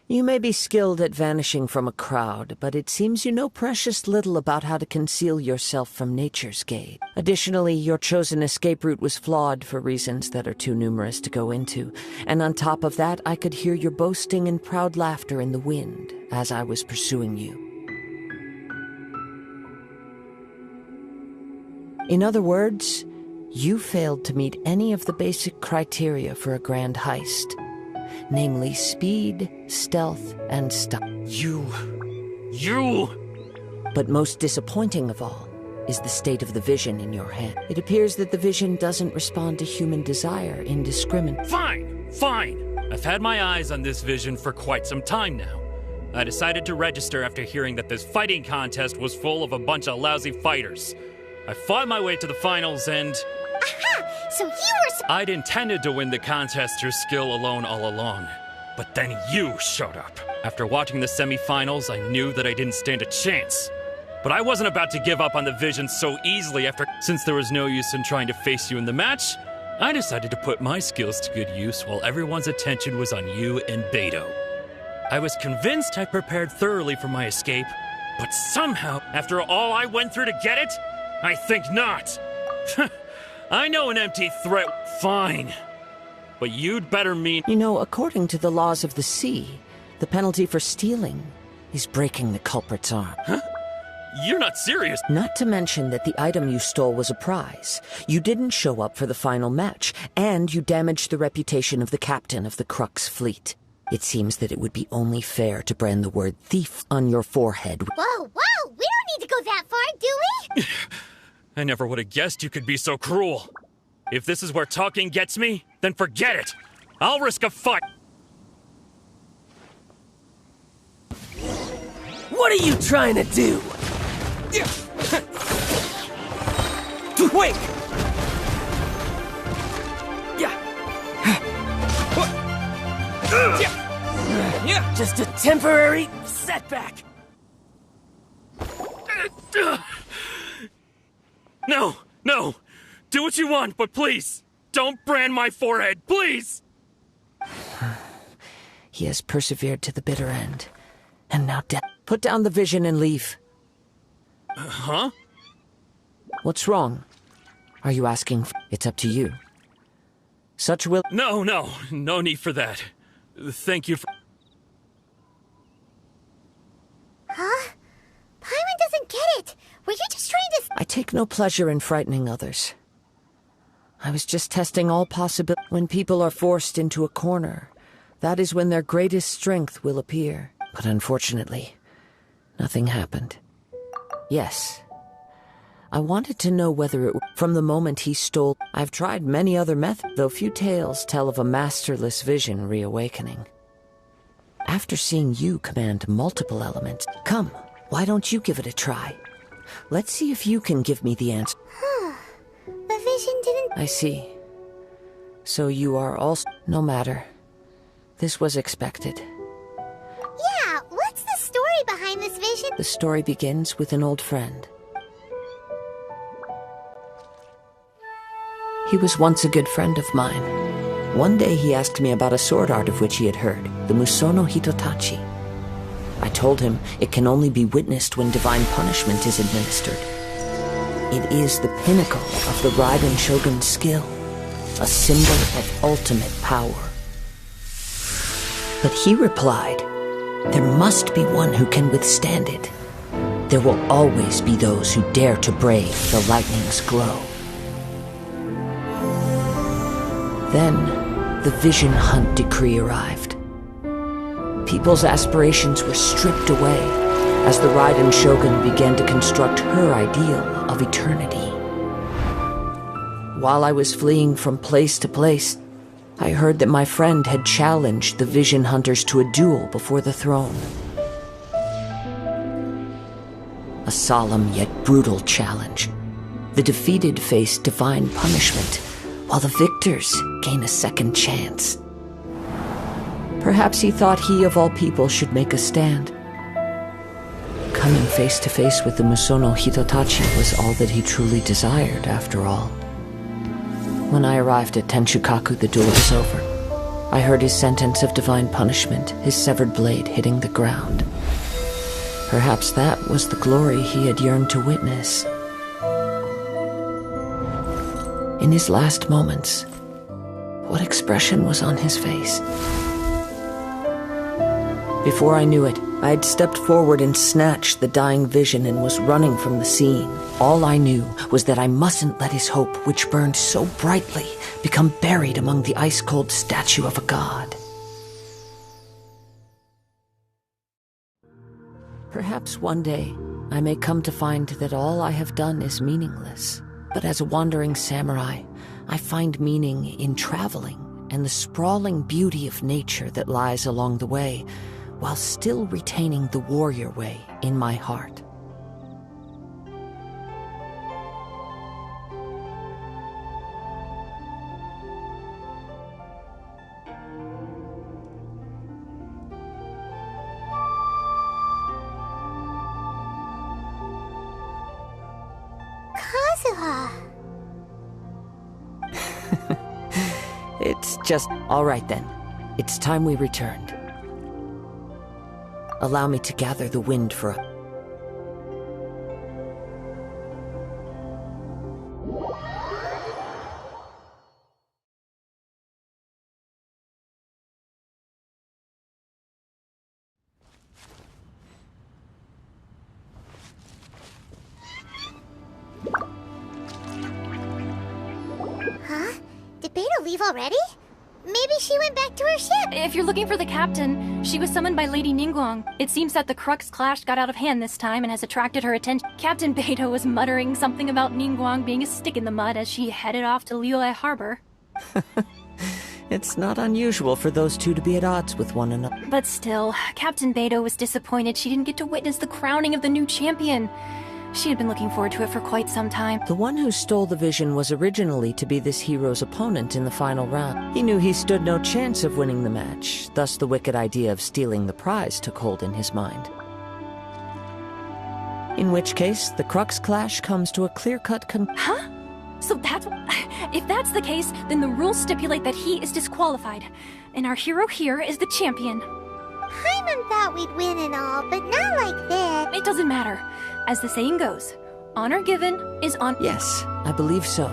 You may be skilled at vanishing from a crowd, but it seems you know precious little about how to conceal yourself from nature's gaze. Additionally, your chosen escape route was flawed for reasons that are too numerous to go into, and on top of that, I could hear your boasting and proud laughter in the wind as I was pursuing you. In other words, you failed to meet any of the basic criteria for a grand heist. Namely speed, stealth, and style. You! But most disappointing of all is the state of the vision in your hand. It appears that the vision doesn't respond to human desire indiscriminately. Fine! I've had my eyes on this vision for quite some time now. I decided to register after hearing that this fighting contest was full of a bunch of lousy fighters. I fought my way to the finals and... Aha! So you were... I'd intended to win the contest through skill alone all along. But then you showed up. After watching the semifinals, I knew that I didn't stand a chance. But I wasn't about to give up on the vision so easily after... Since there was no use in trying to face you in the match, I decided to put my skills to good use while everyone's attention was on you and Beto. I was convinced I prepared thoroughly for my escape, but somehow, after all I went through to get it, I think not. I know an empty threat. Fine. But you'd better mean... You know, according to the laws of the sea, the penalty for stealing is breaking the culprit's arm. Huh? You're not serious. Not to mention that the item you stole was a prize. You didn't show up for the final match, and you damaged the reputation of the captain of the Crux fleet. It seems that it would be only fair to brand the word thief on your forehead. Whoa! We don't need to go that far, do we? I never would have guessed you could be so cruel. If this is where talking gets me, then forget it. I'll risk a fight. What are you trying to do? Wait! Just a temporary setback. No. Do what you want, but please, don't brand my forehead, please! He has persevered to the bitter end. And now death. Put down the vision and leave. Huh? What's wrong? Are you asking? It's up to you. Such will... No need for that. Thank you for... Huh? Paimon doesn't get it. Were you just trying to... I take no pleasure in frightening others. I was just testing all possibilities. When people are forced into a corner, that is when their greatest strength will appear. But unfortunately, nothing happened. Yes. I wanted to know whether it... From the moment he stole... I've tried many other methods, though few tales tell of a masterless vision reawakening. After seeing you command multiple elements... Come, why don't you give it a try? Let's see if you can give me the answer. The vision didn't... I see. So you are also... No matter. This was expected. Yeah, what's the story behind this vision? The story begins with an old friend. He was once a good friend of mine. One day he asked me about a sword art of which he had heard, the Musono Hitotachi. I told him it can only be witnessed when divine punishment is administered. It is the pinnacle of the Raiden Shogun's skill, a symbol of ultimate power. But he replied, there must be one who can withstand it. There will always be those who dare to brave the lightning's glow. Then, the Vision Hunt decree arrived. People's aspirations were stripped away as the Raiden Shogun began to construct her ideal of eternity. While I was fleeing from place to place, I heard that my friend had challenged the Vision Hunters to a duel before the throne. A solemn yet brutal challenge. The defeated face divine punishment, while the victors gain a second chance. Perhaps he thought he of all people should make a stand. Coming face to face with the Musono Hitotachi was all that he truly desired, after all. When I arrived at Tenshukaku, the duel was over. I heard his sentence of divine punishment, his severed blade hitting the ground. Perhaps that was the glory he had yearned to witness. In his last moments, what expression was on his face? Before I knew it, I had stepped forward and snatched the dying vision and was running from the scene. All I knew was that I mustn't let his hope, which burned so brightly, become buried among the ice-cold statue of a god. Perhaps one day I may come to find that all I have done is meaningless. But as a wandering samurai, I find meaning in traveling and the sprawling beauty of nature that lies along the way, while still retaining the warrior way in my heart. Kazuha. It's just... all right then. It's time we returned. Allow me to gather the wind for a... Huh? Did Beta leave already? Maybe she went back to her ship. If you're looking for the captain, she was summoned by Lady Ningguang. It seems that the Crux clash got out of hand this time and has attracted her attention. Captain Beidou was muttering something about Ningguang being a stick in the mud as she headed off to Liyue Harbor. It's not unusual for those two to be at odds with one another. But still, Captain Beidou was disappointed she didn't get to witness the crowning of the new champion. She had been looking forward to it for quite some time. The one who stole the vision was originally to be this hero's opponent in the final round. He knew he stood no chance of winning the match, thus the wicked idea of stealing the prize took hold in his mind. In which case, the Crux clash comes to a clear-cut Huh? So that's... If that's the case, then the rules stipulate that he is disqualified. And our hero here is the champion. Paimon thought we'd win and all, but not like this. It doesn't matter. As the saying goes, honor given is on... Yes, I believe so.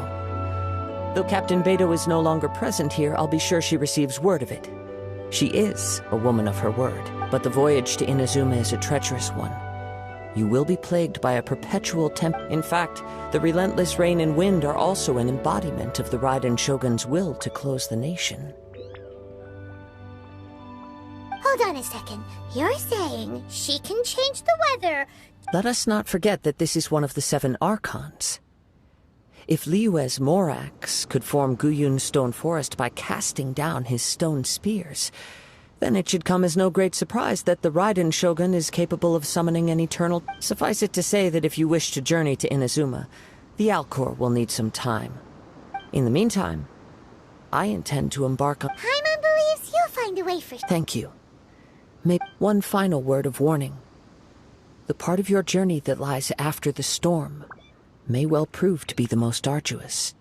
Though Captain Beidou is no longer present here, I'll be sure she receives word of it. She is a woman of her word, but the voyage to Inazuma is a treacherous one. You will be plagued by a perpetual In fact, the relentless rain and wind are also an embodiment of the Raiden Shogun's will to close the nation. Hold on a second. You're saying she can change the weather? Let us not forget that this is one of the 7 Archons. If Liyue's Morax could form Guyun's stone forest by casting down his stone spears, then it should come as no great surprise that the Raiden Shogun is capable of summoning an eternal... Suffice it to say that if you wish to journey to Inazuma, the Alcor will need some time. In the meantime, I intend to embark on... Paimon believes you'll find a way for... Thank you. Maybe one final word of warning. The part of your journey that lies after the storm may well prove to be the most arduous.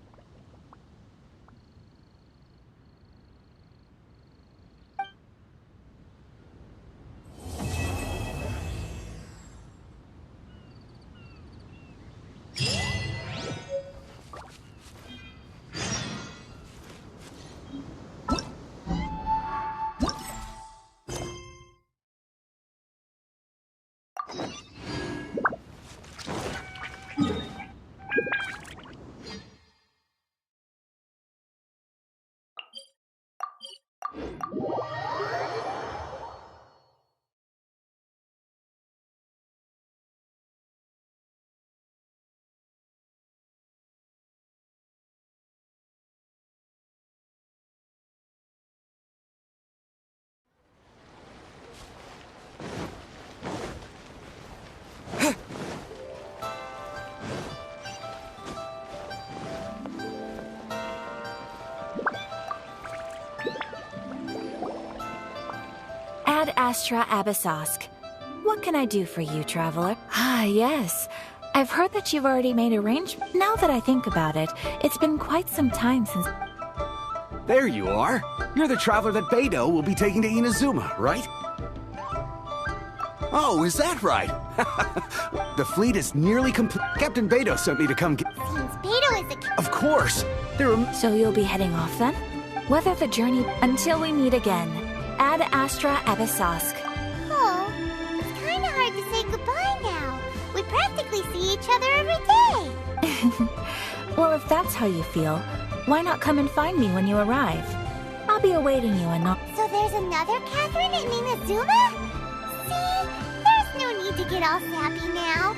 Ad Astra Abyssosk. What can I do for you, traveler? Ah, yes. I've heard that you've already made arrangements. Now that I think about it, it's been quite some time since... There you are. You're the traveler that Beidou will be taking to Inazuma, right? Oh, is that right? The fleet is nearly complete. Captain Beidou sent me to come get... Since Beidou is a... Of course! There are... So you'll be heading off then? Weather the journey until we meet again. Ad Astra Abyssosque. Oh, it's kinda hard to say goodbye now. We practically see each other every day. Well, if that's how you feel, why not come and find me when you arrive? I'll be awaiting you and not... So there's another Catherine in Inazuma? See? There's no need to get all sappy now.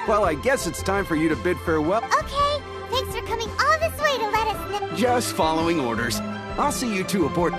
Well, I guess it's time for you to bid farewell. Okay, thanks for coming all this way to let us know. Just following orders. I'll see you two aboard.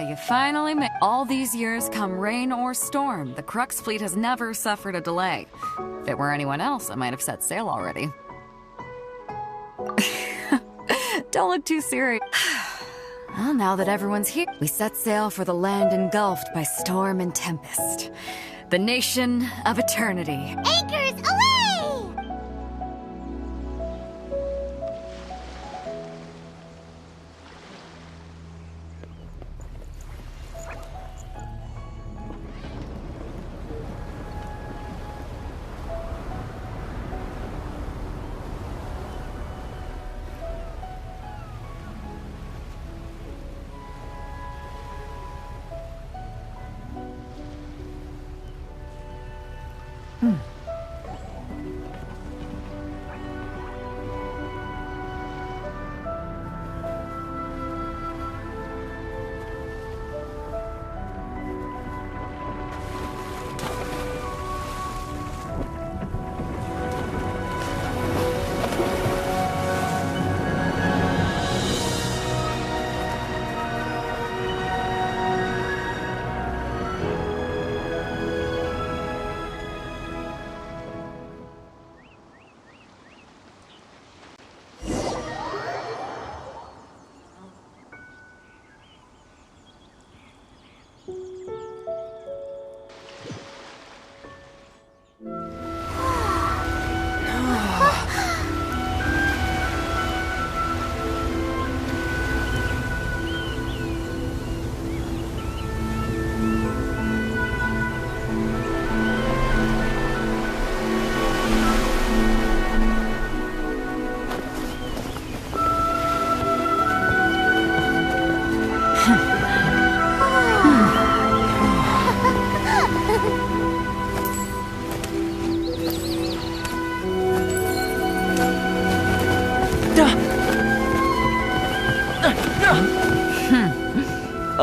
You finally made. All these years, come rain or storm, the Crux fleet has never suffered a delay. If it were anyone else, I might have set sail already. Don't look too serious. Well, now that everyone's here, we set sail for the land engulfed by storm and tempest. The nation of eternity. Anchors away!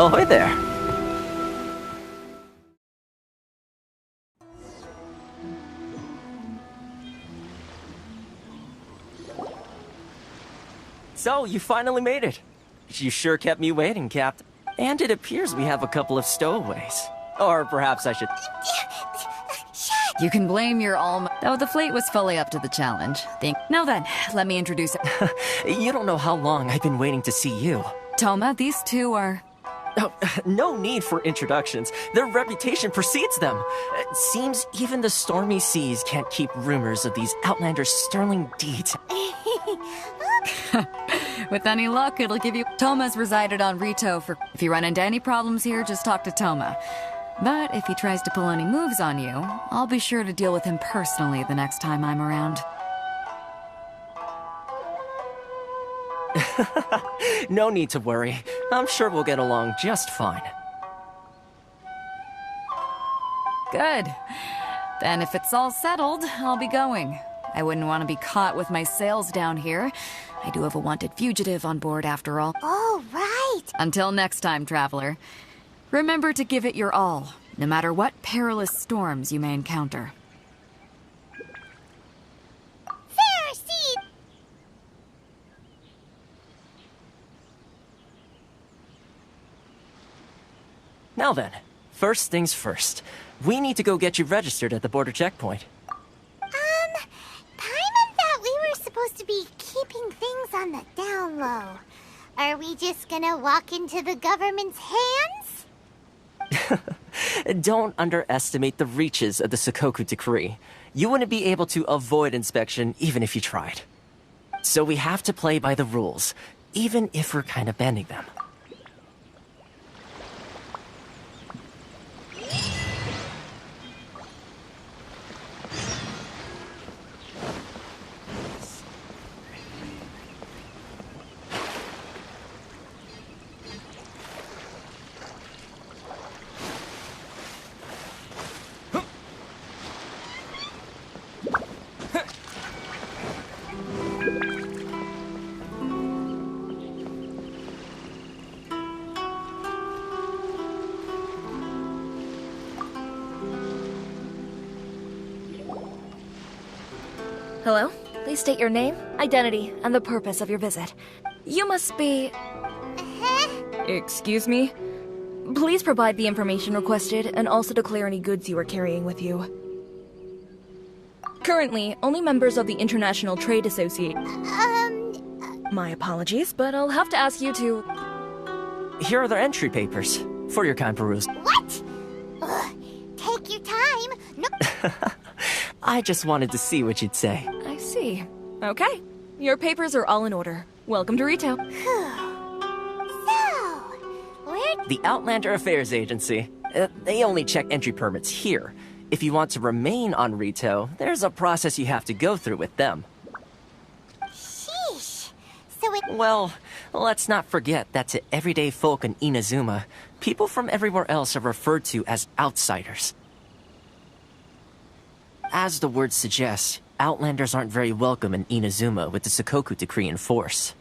Ahoy there. So, you finally made it. You sure kept me waiting, Captain. And it appears we have a couple of stowaways. Or perhaps I should... You can blame your though the fleet was fully up to the challenge. Now then, let me introduce You don't know how long I've been waiting to see you. Toma, these two are... Oh, no need for introductions. Their reputation precedes them. It seems even the stormy seas can't keep rumors of these Outlanders' sterling deeds. With any luck, it'll give you... Toma's resided on Rito for... If you run into any problems here, just talk to Toma. But if he tries to pull any moves on you, I'll be sure to deal with him personally the next time I'm around. No need to worry. I'm sure we'll get along just fine. Good. Then if it's all settled, I'll be going. I wouldn't want to be caught with my sails down here. I do have a wanted fugitive on board after all. Oh, right. Until next time, traveler. Remember to give it your all, no matter what perilous storms you may encounter. Now then, first things first. We need to go get you registered at the border checkpoint. Paimon thought we were supposed to be keeping things on the down low. Are we just gonna walk into the government's hands? Don't underestimate the reaches of the Sakoku Decree. You wouldn't be able to avoid inspection even if you tried. So we have to play by the rules, even if we're kind of bending them. Hello? Please state your name, identity, and the purpose of your visit. You must be... Excuse me? Please provide the information requested and also declare any goods you are carrying with you. Currently, only members of the International Trade Association... My apologies, but I'll have to ask you to... Here are their entry papers, for your kind perusal. What? Ugh, take your time. No. I just wanted to see what you'd say. I see. Okay. Your papers are all in order. Welcome to Rito. So, where... The Outlander Affairs Agency. They only check entry permits here. If you want to remain on Rito, there's a process you have to go through with them. Sheesh. So it... Well, let's not forget that to everyday folk in Inazuma, people from everywhere else are referred to as outsiders. As the word suggests, Outlanders aren't very welcome in Inazuma with the Sakoku Decree in force.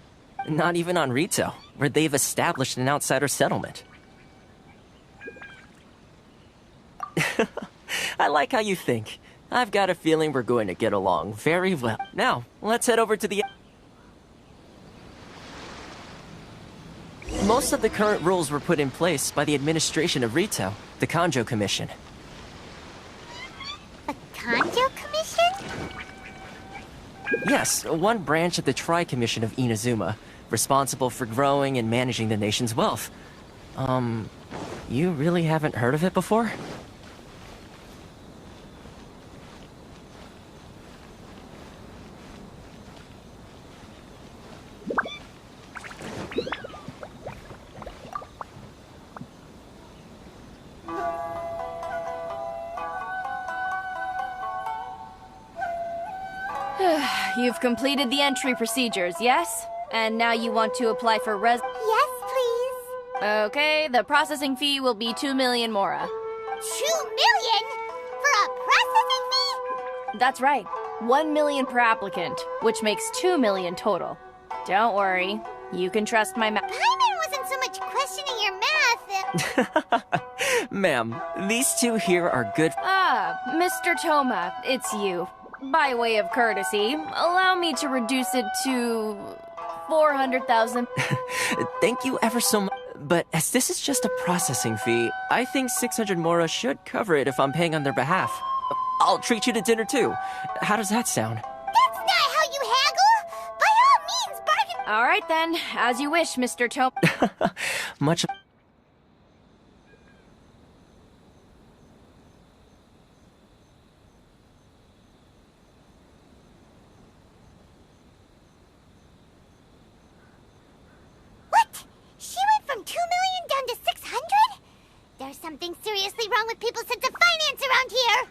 Not even on Rito, where they've established an outsider settlement. I like how you think. I've got a feeling we're going to get along very well. Now, let's head over to the... Most of the current rules were put in place by the administration of Rito, the Kanjo Commission. Kanjo Commission? Yes, one branch of the Tri-Commission of Inazuma, responsible for growing and managing the nation's wealth. You really haven't heard of it before? You've completed the entry procedures, yes? And now you want to apply for Yes, please. Okay, the processing fee will be 2 million mora. 2 million? For a processing fee? That's right. 1 million per applicant, which makes 2 million total. Don't worry. You can trust my math. Paimon wasn't so much questioning your math Ma'am, these two here are good. Ah, Mr. Toma, it's you. By way of courtesy, allow me to reduce it to 400,000. Thank you ever so much. But as this is just a processing fee, I think 600 Mora should cover it if I'm paying on their behalf. I'll treat you to dinner too. How does that sound? That's not how you haggle! By all means, bargain! All right then, as you wish, Mr. Toma. Much. What? She went from 2 million down to 600? There's something seriously wrong with people's sense of finance around here!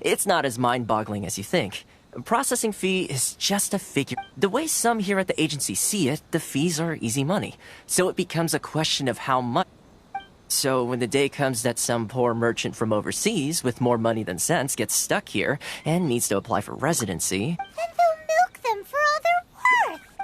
It's not as mind-boggling as you think. Processing fee is just a figure. The way some here at the agency see it, the fees are easy money. So it becomes a question of how much. So when the day comes that some poor merchant from overseas with more money than sense gets stuck here and needs to apply for residency... Then they'll milk them for all they're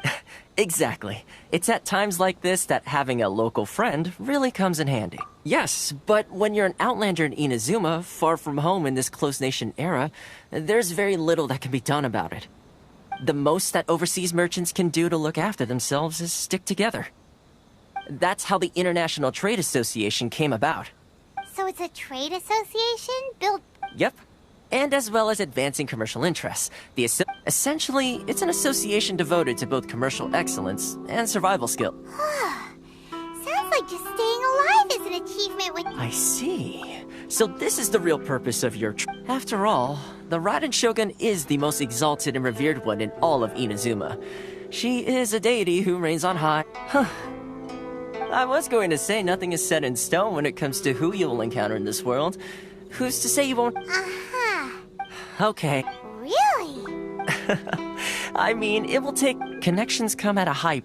worth! Exactly. It's at times like this that having a local friend really comes in handy. Yes, but when you're an outlander in Inazuma, far from home in this close nation era, there's very little that can be done about it. The most that overseas merchants can do to look after themselves is stick together. That's how the International Trade Association came about. So it's a trade association built... Yep. And as well as advancing commercial interests. Essentially, it's an association devoted to both commercial excellence and survival skill. Sounds like just staying alive is an achievement when... I see. So this is the real purpose of your After all, the Raiden Shogun is the most exalted and revered one in all of Inazuma. She is a deity who reigns on high. I was going to say nothing is set in stone when it comes to who you will encounter in this world. Who's to say you won't... Okay. Really? I mean, it will take... Connections come at a high...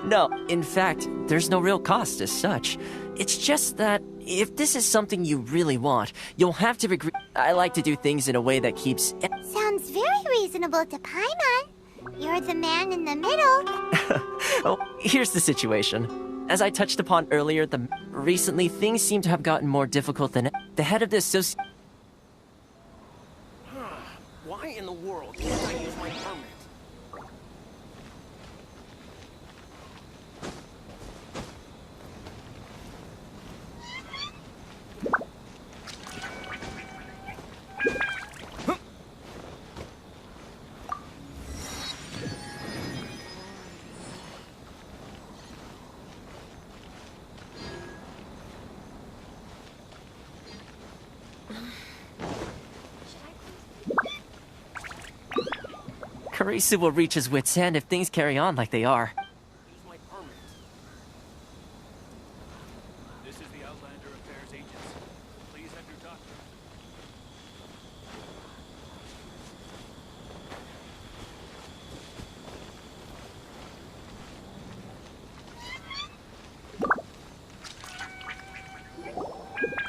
No, in fact, there's no real cost as such. It's just that if this is something you really want, you'll have to agree. I like to do things in a way that keeps... Sounds very reasonable to Paimon. You're the man in the middle. Oh, here's the situation. As I touched upon earlier, recently things seem to have gotten more difficult than... The head of the association... Why in the world can't I use my permit? Karisu will reach his wit's end if things carry on like they are. Use my permit. This is the Outlander Affairs Agency. Please have your doctor.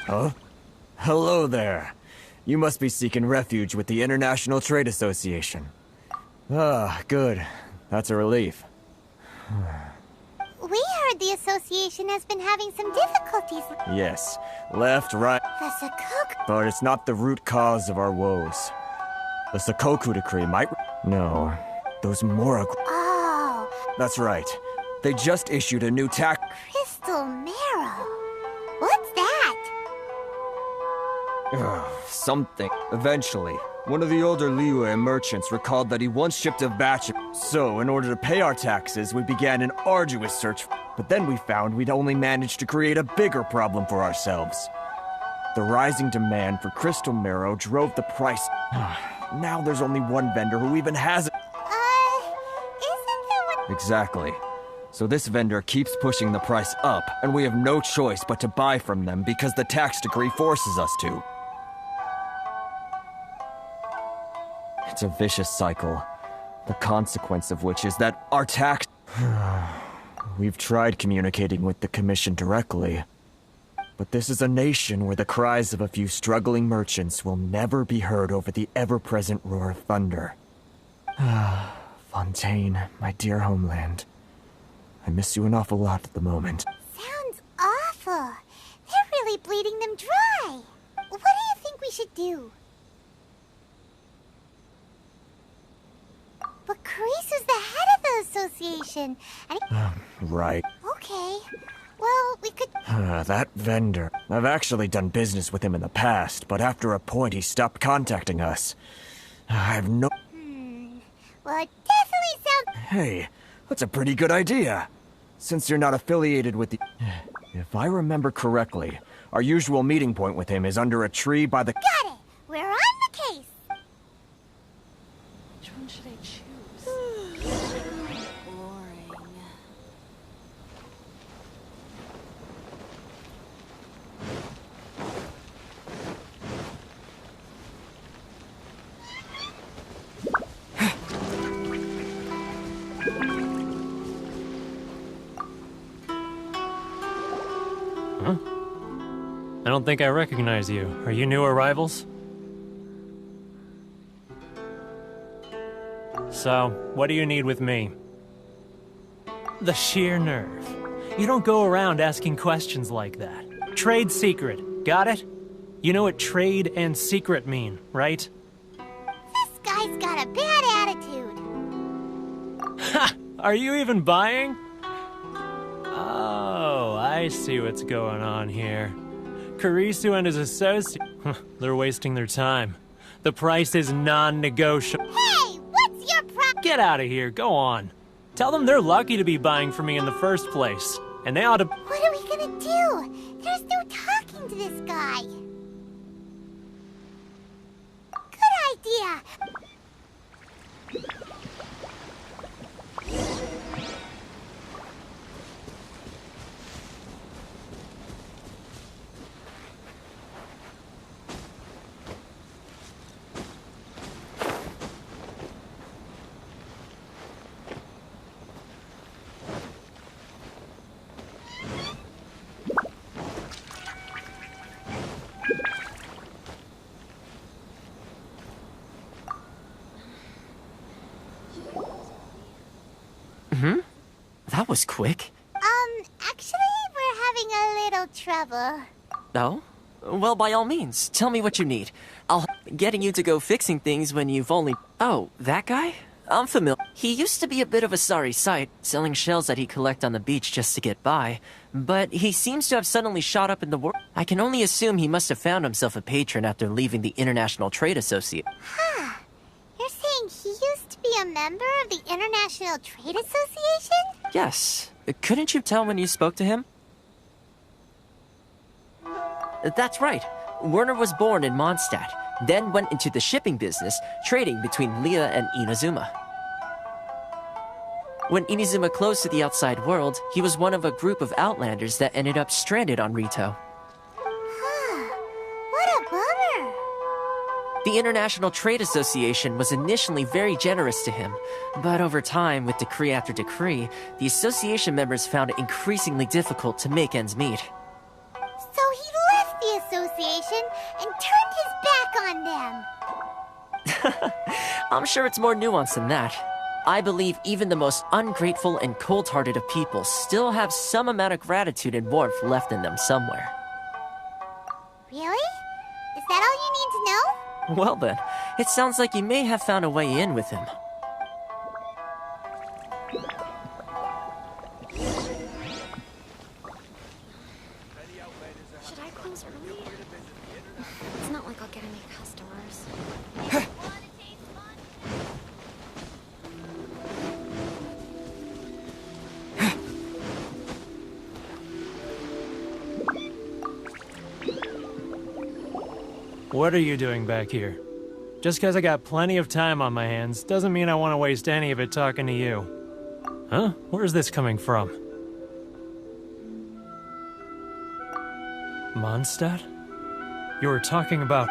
Huh? Hello there. You must be seeking refuge with the International Trade Association. Ah, good. That's a relief. We heard the association has been having some difficulties. Yes. Left, right. The Sakoku... But it's not the root cause of our woes. The Sakoku decree might... No. Those Mora... Oh. That's right. They just issued a new tax... Crystal marrow. What's that? Something. Eventually, one of the older Liyue merchants recalled that he once shipped a batch of... So, in order to pay our taxes, we began an arduous search. But then we found we'd only managed to create a bigger problem for ourselves. The rising demand for crystal marrow drove the price. Now there's only one vendor who even has it. Isn't there one... Exactly. So this vendor keeps pushing the price up, and we have no choice but to buy from them because the tax decree forces us to. It's a vicious cycle, the consequence of which is that our tax... We've tried communicating with the Commission directly, but this is a nation where the cries of a few struggling merchants will never be heard over the ever-present roar of thunder. Fontaine, my dear homeland. I miss you an awful lot at the moment. Sounds awful. They're really bleeding them dry. What do you think we should do? But Carice is the head of the association, and Right. Okay. Well, we could... That vendor. I've actually done business with him in the past, but after a point he stopped contacting us. I have no... Well, it definitely sounds... Hey, that's a pretty good idea. Since you're not affiliated with the... If I remember correctly, our usual meeting point with him is under a tree by the... Got it! We're on the case! Which one should I choose? Boring. Huh? I don't think I recognize you. Are you new arrivals? So, what do you need with me? The sheer nerve. You don't go around asking questions like that. Trade secret, got it? You know what trade and secret mean, right? This guy's got a bad attitude. Ha! Are you even buying? Oh, I see what's going on here. Karisu and his associate... They're wasting their time. The price is non-negotiable. Hey, what's your problem? Get out of here, go on. Tell them they're lucky to be buying from me in the first place. And they ought to... What are we gonna do? There's no talking to this guy. Good idea. That was quick. Actually, we're having a little trouble. Oh? Well, by all means, tell me what you need. Getting you to go fixing things when you've only... Oh, that guy? I'm familiar. He used to be a bit of a sorry sight, selling shells that he'd collect on the beach just to get by. But he seems to have suddenly shot up in the world. I can only assume he must have found himself a patron after leaving the International Trade Association. Huh. You're saying he used to be a member of the International Trade Association? Yes. Couldn't you tell when you spoke to him? That's right. Werner was born in Mondstadt, then went into the shipping business, trading between Leah and Inazuma. When Inazuma closed to the outside world, he was one of a group of outlanders that ended up stranded on Rito. What a bummer! The International Trade Association was initially very generous to him, but over time, with decree after decree, the association members found it increasingly difficult to make ends meet. So he left the association and turned his back on them. I'm sure it's more nuanced than that. I believe even the most ungrateful and cold-hearted of people still have some amount of gratitude and warmth left in them somewhere. Really? Is that all you need to know? Well then, it sounds like you may have found a way in with him. Should I close early? It's not like I'll get any customers. What are you doing back here? Just because I got plenty of time on my hands doesn't mean I want to waste any of it talking to you. Huh? Where's this coming from? Mondstadt? You were talking about...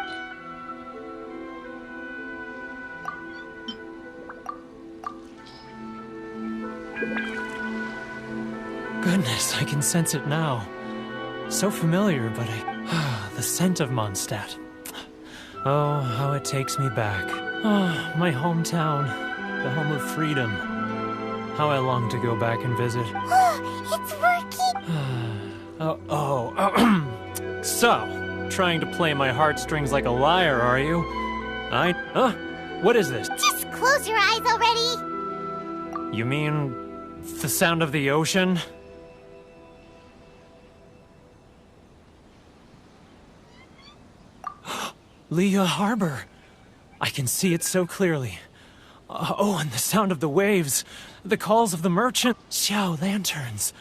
Goodness, I can sense it now. So familiar, but the scent of Mondstadt. Oh, how it takes me back. Oh, my hometown. The home of freedom. how I long to go back and visit. It's working! So, trying to play my heartstrings like a liar, are you? What is this? Just close your eyes already! You mean the sound of the ocean? Leah Harbor. I can see it so clearly. And the sound of the waves. The calls of the merchant. Xiao lanterns.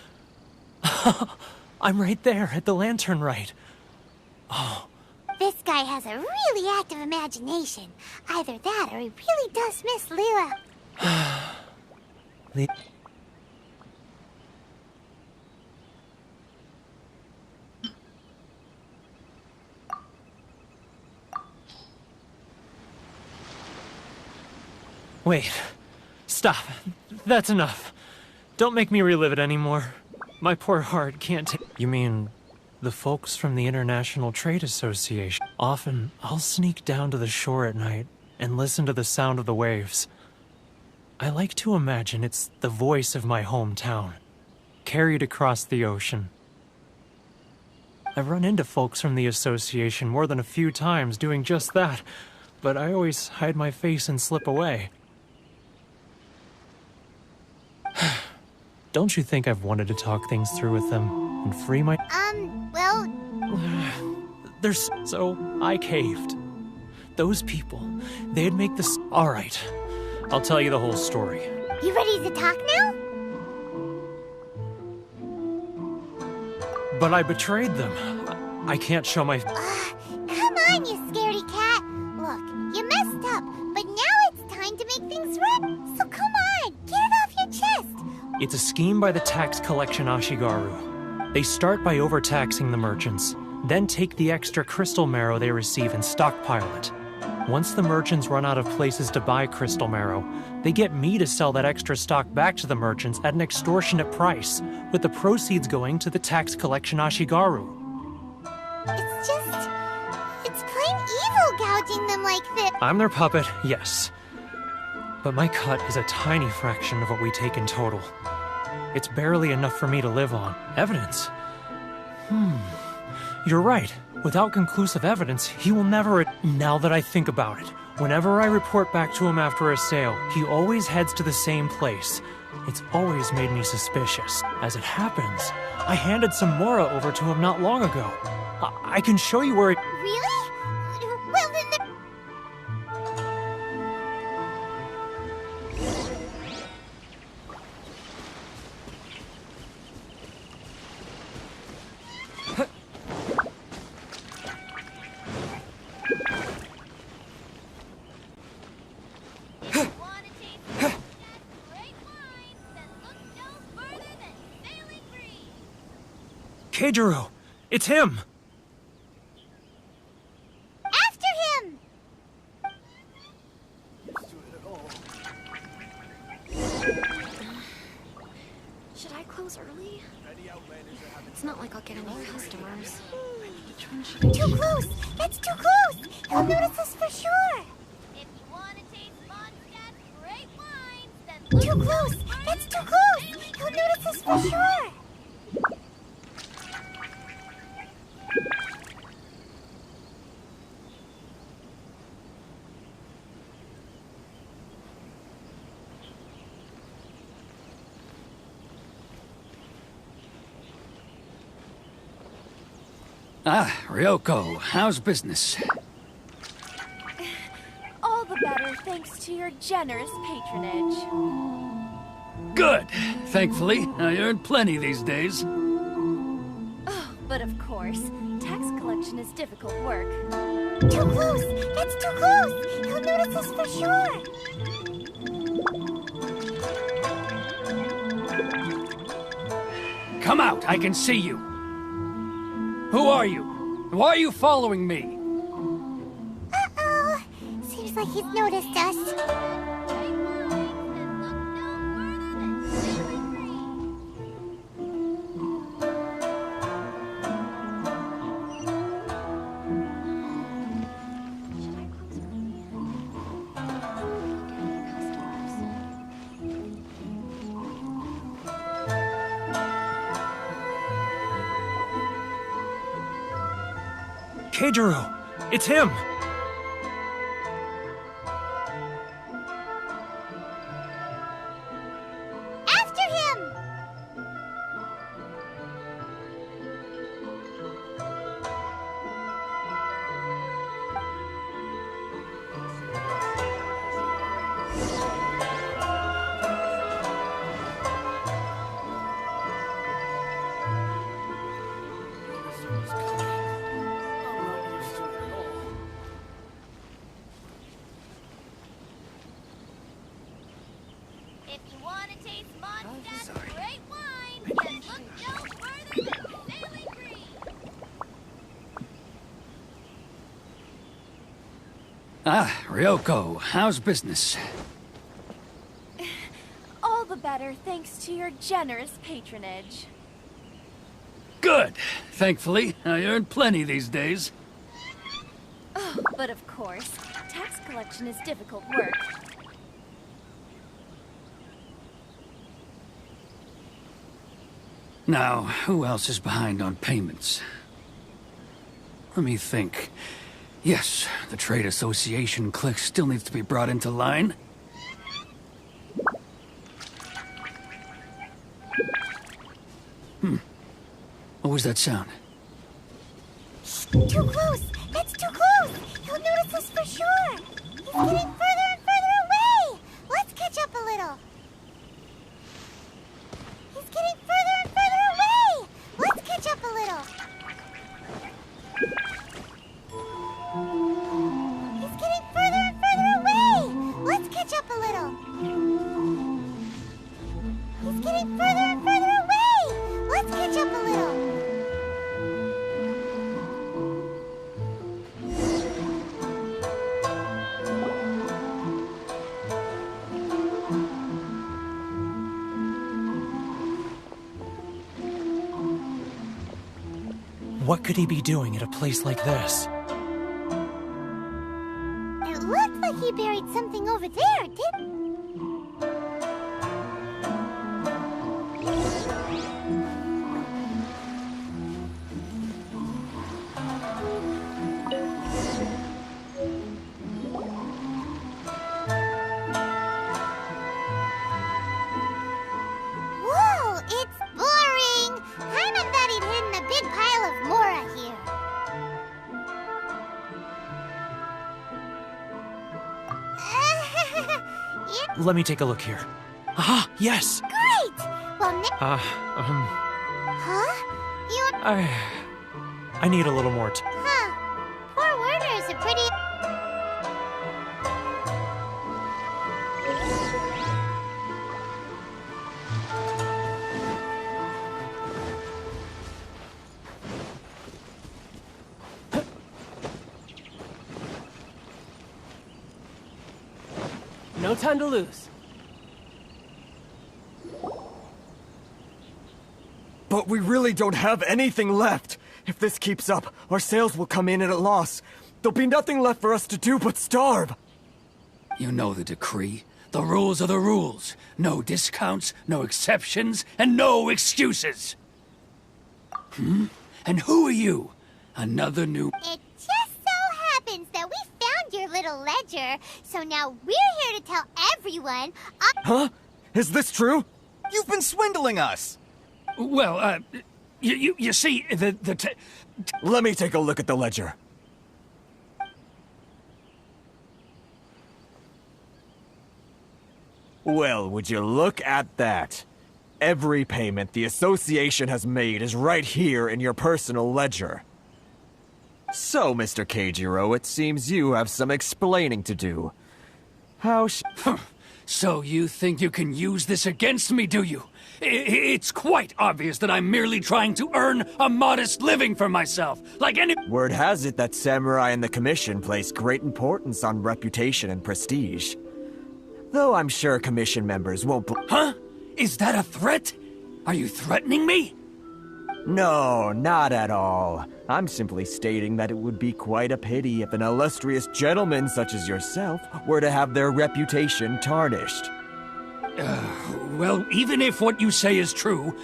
I'm right there at the lantern right. Oh. This guy has a really active imagination. Either that or he really does miss Leela. Wait. Stop. That's enough. Don't make me relive it anymore. My poor heart can't take... You mean the folks from the International Trade Association? Often, I'll sneak down to the shore at night and listen to the sound of the waves. I like to imagine it's the voice of my hometown, carried across the ocean. I've run into folks from the association more than a few times doing just that, but I always hide my face and slip away. Don't you think I've wanted to talk things through with them and free my... well... So I caved. Those people, they'd make this... All right, I'll tell you the whole story. You ready to talk now? But I betrayed them. I can't show my... Come on, you scaredy cat. Look, you messed up, but now it's time to make things right. So come on, get it off your chest. It's a scheme by the tax collection Ashigaru. They start by overtaxing the merchants, then take the extra crystal marrow they receive and stockpile it. Once the merchants run out of places to buy crystal marrow, they get me to sell that extra stock back to the merchants at an extortionate price, with the proceeds going to the tax collection Ashigaru. It's plain evil gouging them like this. I'm their puppet, yes. But my cut is a tiny fraction of what we take in total. It's barely enough for me to live on. Evidence? You're right. Without conclusive evidence, he will never... Now that I think about it, whenever I report back to him after a sale, he always heads to the same place. It's always made me suspicious. As it happens, I handed some Mora over to him not long ago. I can show you where it... Really? Well, then... Keijiro! It's him! After him! Should I close early? It's not like I'll get any customers. Which one should I Too close! That's too close! He'll notice us for sure! If you want to taste Mondstadt's great wines, then Too close! That's too close! He'll notice us for sure! Ryoko, how's business? all the better thanks to your generous patronage. Good. Thankfully, I earn plenty these days. Oh, but of course, tax collection is difficult work. Too close! That's too close! He'll notice us for sure! Come out, I can see you. Who are you? Why are you following me? Uh-oh. Seems like he's noticed us. Keijiro! It's him! After him! If you want to taste Mondstadt's great wine, then look no further than Sailing Green. Ah, Ryoko, how's business? All the better thanks to your generous patronage. Good. Thankfully, I earn plenty these days. Oh, but of course, tax collection is difficult work. Now, who else is behind on payments? Let me think. Yes, the Trade Association clique still needs to be brought into line. What was that sound? Too close! That's too close! He'll notice us for sure! He's getting further and further away! Let's catch up a little! He's getting further and further away! Let's catch up a little! He's getting further and further away! Let's catch up a little! He's getting further and further away! Let's catch up a little! What could he be doing at a place like this? It looked like he buried something over there, didn't? Whoa, it's boring! Hyman thought he'd hidden a big pile of Mora here. Let me take a look here. Ah, yes! Great! Well, Huh? You... I need a little more time. Huh. Poor Werner's a pretty... No time to lose. But we really don't have anything left. If this keeps up, our sales will come in at a loss. There'll be nothing left for us to do but starve. You know the decree. The rules are the rules. No discounts, no exceptions, and no excuses. And who are you? Another new... It just so happens that we found your little ledger, so now we're here to tell everyone... Huh? Is this true? You've been swindling us! Well, you see, Let me take a look at the ledger. Well, would you look at that? Every payment the association has made is right here in your personal ledger. So, Mr. Keijiro, it seems you have some explaining to do. So you think you can use this against me, do you? It's quite obvious that I'm merely trying to earn a modest living for myself, like any— Word has it that samurai in the commission place great importance on reputation and prestige. Though I'm sure commission members won't— Huh? Is that a threat? Are you threatening me? No, not at all. I'm simply stating that it would be quite a pity if an illustrious gentleman such as yourself were to have their reputation tarnished. Well, even if what you say is true,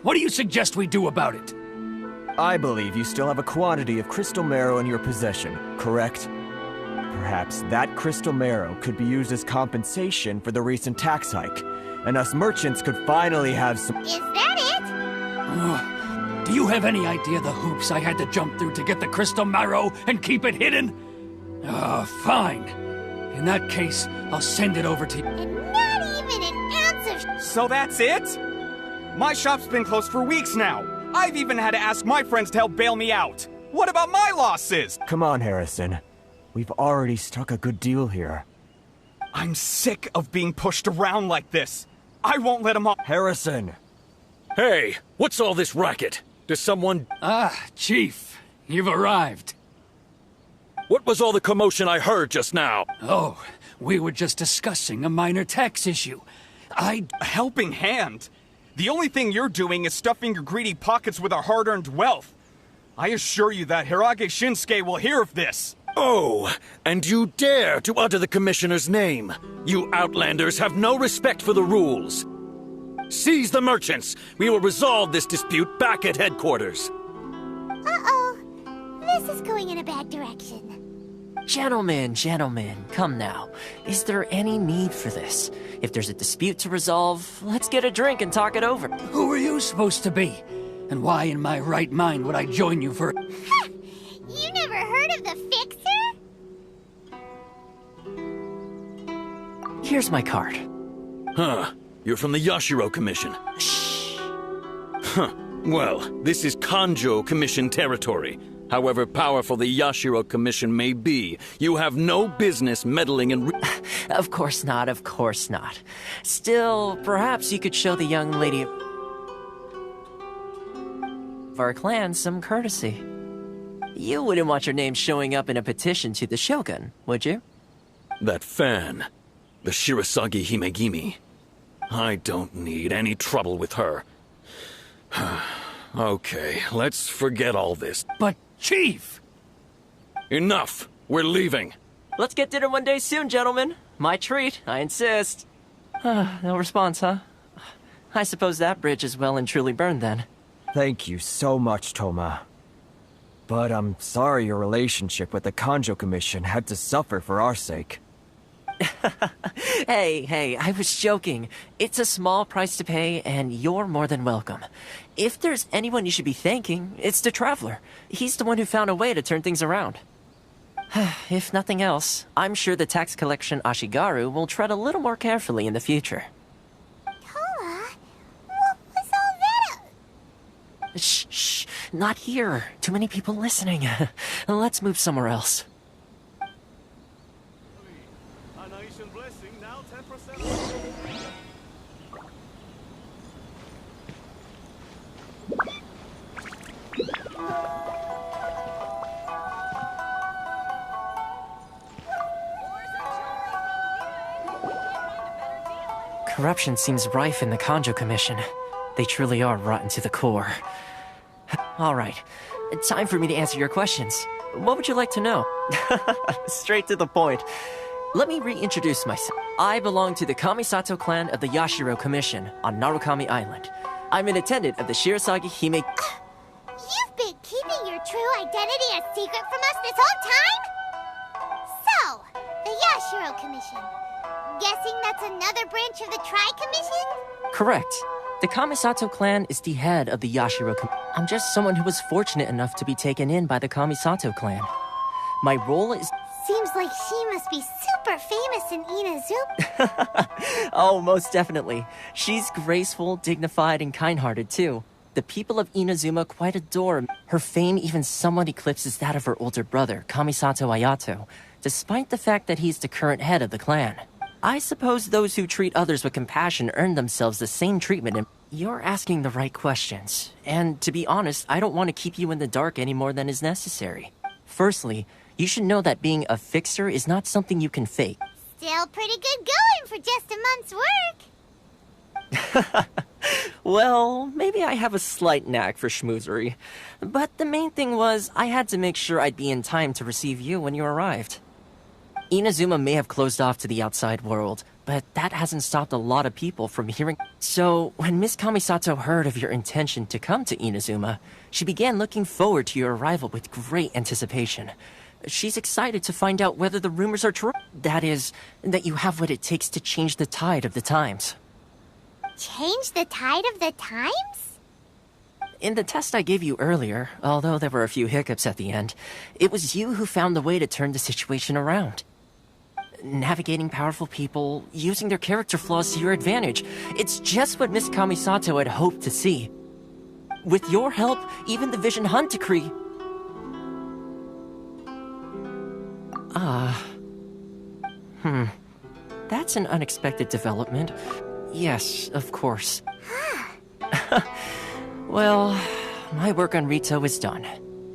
what do you suggest we do about it? I believe you still have a quantity of crystal marrow in your possession, correct? Perhaps that crystal marrow could be used as compensation for the recent tax hike, and us merchants could finally have some— Is that it? Do you have any idea the hoops I had to jump through to get the crystal marrow and keep it hidden? Fine. In that case, I'll send it over to you. And not even an ounce of— So that's it? My shop's been closed for weeks now. I've even had to ask my friends to help bail me out. What about my losses? Come on, Harrison. We've already struck a good deal here. I'm sick of being pushed around like this. I won't let him off. Harrison! Hey, what's all this racket? Does someone— Chief, you've arrived. What was all the commotion I heard just now? Oh, we were just discussing a minor tax issue. A helping hand? The only thing you're doing is stuffing your greedy pockets with our hard-earned wealth. I assure you that Hirage Shinsuke will hear of this. Oh, and you dare to utter the Commissioner's name. You outlanders have no respect for the rules. Seize the merchants. We will resolve this dispute back at headquarters. Uh-oh. This is going in a bad direction. Gentlemen, come now. Is there any need for this? If there's a dispute to resolve, let's get a drink and talk it over. Who are you supposed to be? And why in my right mind would I join you for— Ha! You never heard of the Fixer? Here's my card. Huh. You're from the Yashiro Commission. Shh. Huh. Well, this is Kanjo Commission territory. However powerful the Yashiro Commission may be, you have no business meddling in— Of course not. Still, perhaps you could show the young lady of our clan some courtesy. You wouldn't want your name showing up in a petition to the Shogun, would you? That fan, the Shirasagi Himegimi. I don't need any trouble with her. Okay, let's forget all this. But, Chief! Enough! We're leaving. Let's get dinner one day soon, gentlemen. My treat, I insist. No response, huh? I suppose that bridge is well and truly burned then. Thank you so much, Toma. But I'm sorry your relationship with the Kanjo Commission had to suffer for our sake. Hey, I was joking. It's a small price to pay, and you're more than welcome. If there's anyone you should be thanking, it's the Traveler. He's the one who found a way to turn things around. If nothing else, I'm sure the tax collection Ashigaru will tread a little more carefully in the future. Toma? What was all that? Shh, not here. Too many people listening. Let's move somewhere else. Corruption seems rife in the Kanjo Commission. They truly are rotten to the core. Alright, time for me to answer your questions. What would you like to know? Straight to the point. Let me reintroduce myself. I belong to the Kamisato clan of the Yashiro Commission on Narukami Island. I'm an attendant of the Shirasagi Hime... You've been keeping your true identity a secret from us this whole time? So, the Yashiro Commission. Guessing that's another branch of the Tri-Commission? Correct. The Kamisato clan is the head of the Yashiro Commission. I'm just someone who was fortunate enough to be taken in by the Kamisato clan. My role is... Seems like she must be super famous in Inazuma. Oh, most definitely. She's graceful, dignified, and kind-hearted, too. The people of Inazuma quite adore her. Her fame even somewhat eclipses that of her older brother, Kamisato Ayato, despite the fact that he's the current head of the clan. I suppose those who treat others with compassion earn themselves the same treatment, and you're asking the right questions. And to be honest, I don't want to keep you in the dark any more than is necessary. Firstly, you should know that being a fixer is not something you can fake. Still pretty good going for just a month's work. Well, maybe I have a slight knack for schmoozery. But the main thing was, I had to make sure I'd be in time to receive you when you arrived. Inazuma may have closed off to the outside world, but that hasn't stopped a lot of people from hearing. So, when Miss Kamisato heard of your intention to come to Inazuma, she began looking forward to your arrival with great anticipation. She's excited to find out whether the rumors are true. That is, that you have what it takes to change the tide of the times. Change the tide of the times? In the test I gave you earlier, although there were a few hiccups at the end, it was you who found the way to turn the situation around. Navigating powerful people, using their character flaws to your advantage. It's just what Miss Kamisato had hoped to see. With your help, even the Vision Hunt Decree... That's an unexpected development. Yes, of course. Well, my work on Rito is done.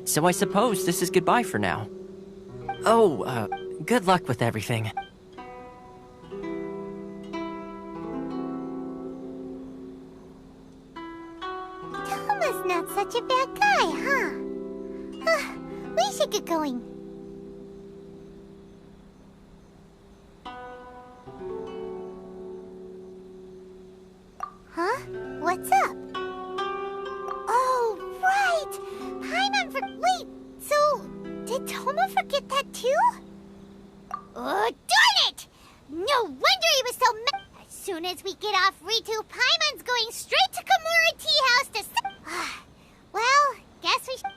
So I suppose this is goodbye for now. Oh, good luck with everything. Toma's not such a bad guy, huh? We should get going. Huh? What's up? Oh, right! Paimon wait, so... did Toma forget that too? Oh, darn it! No wonder he was so mad! As soon as we get off Ritu, Paimon's going straight to Komura Tea House to... well, guess we should...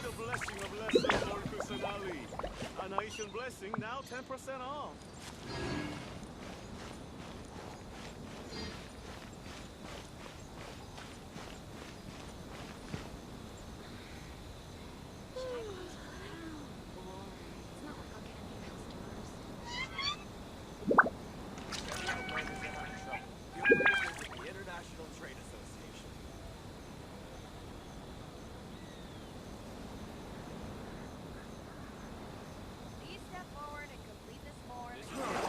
The blessing of Lesser Lord Kusanali. A nation blessing now 10% off.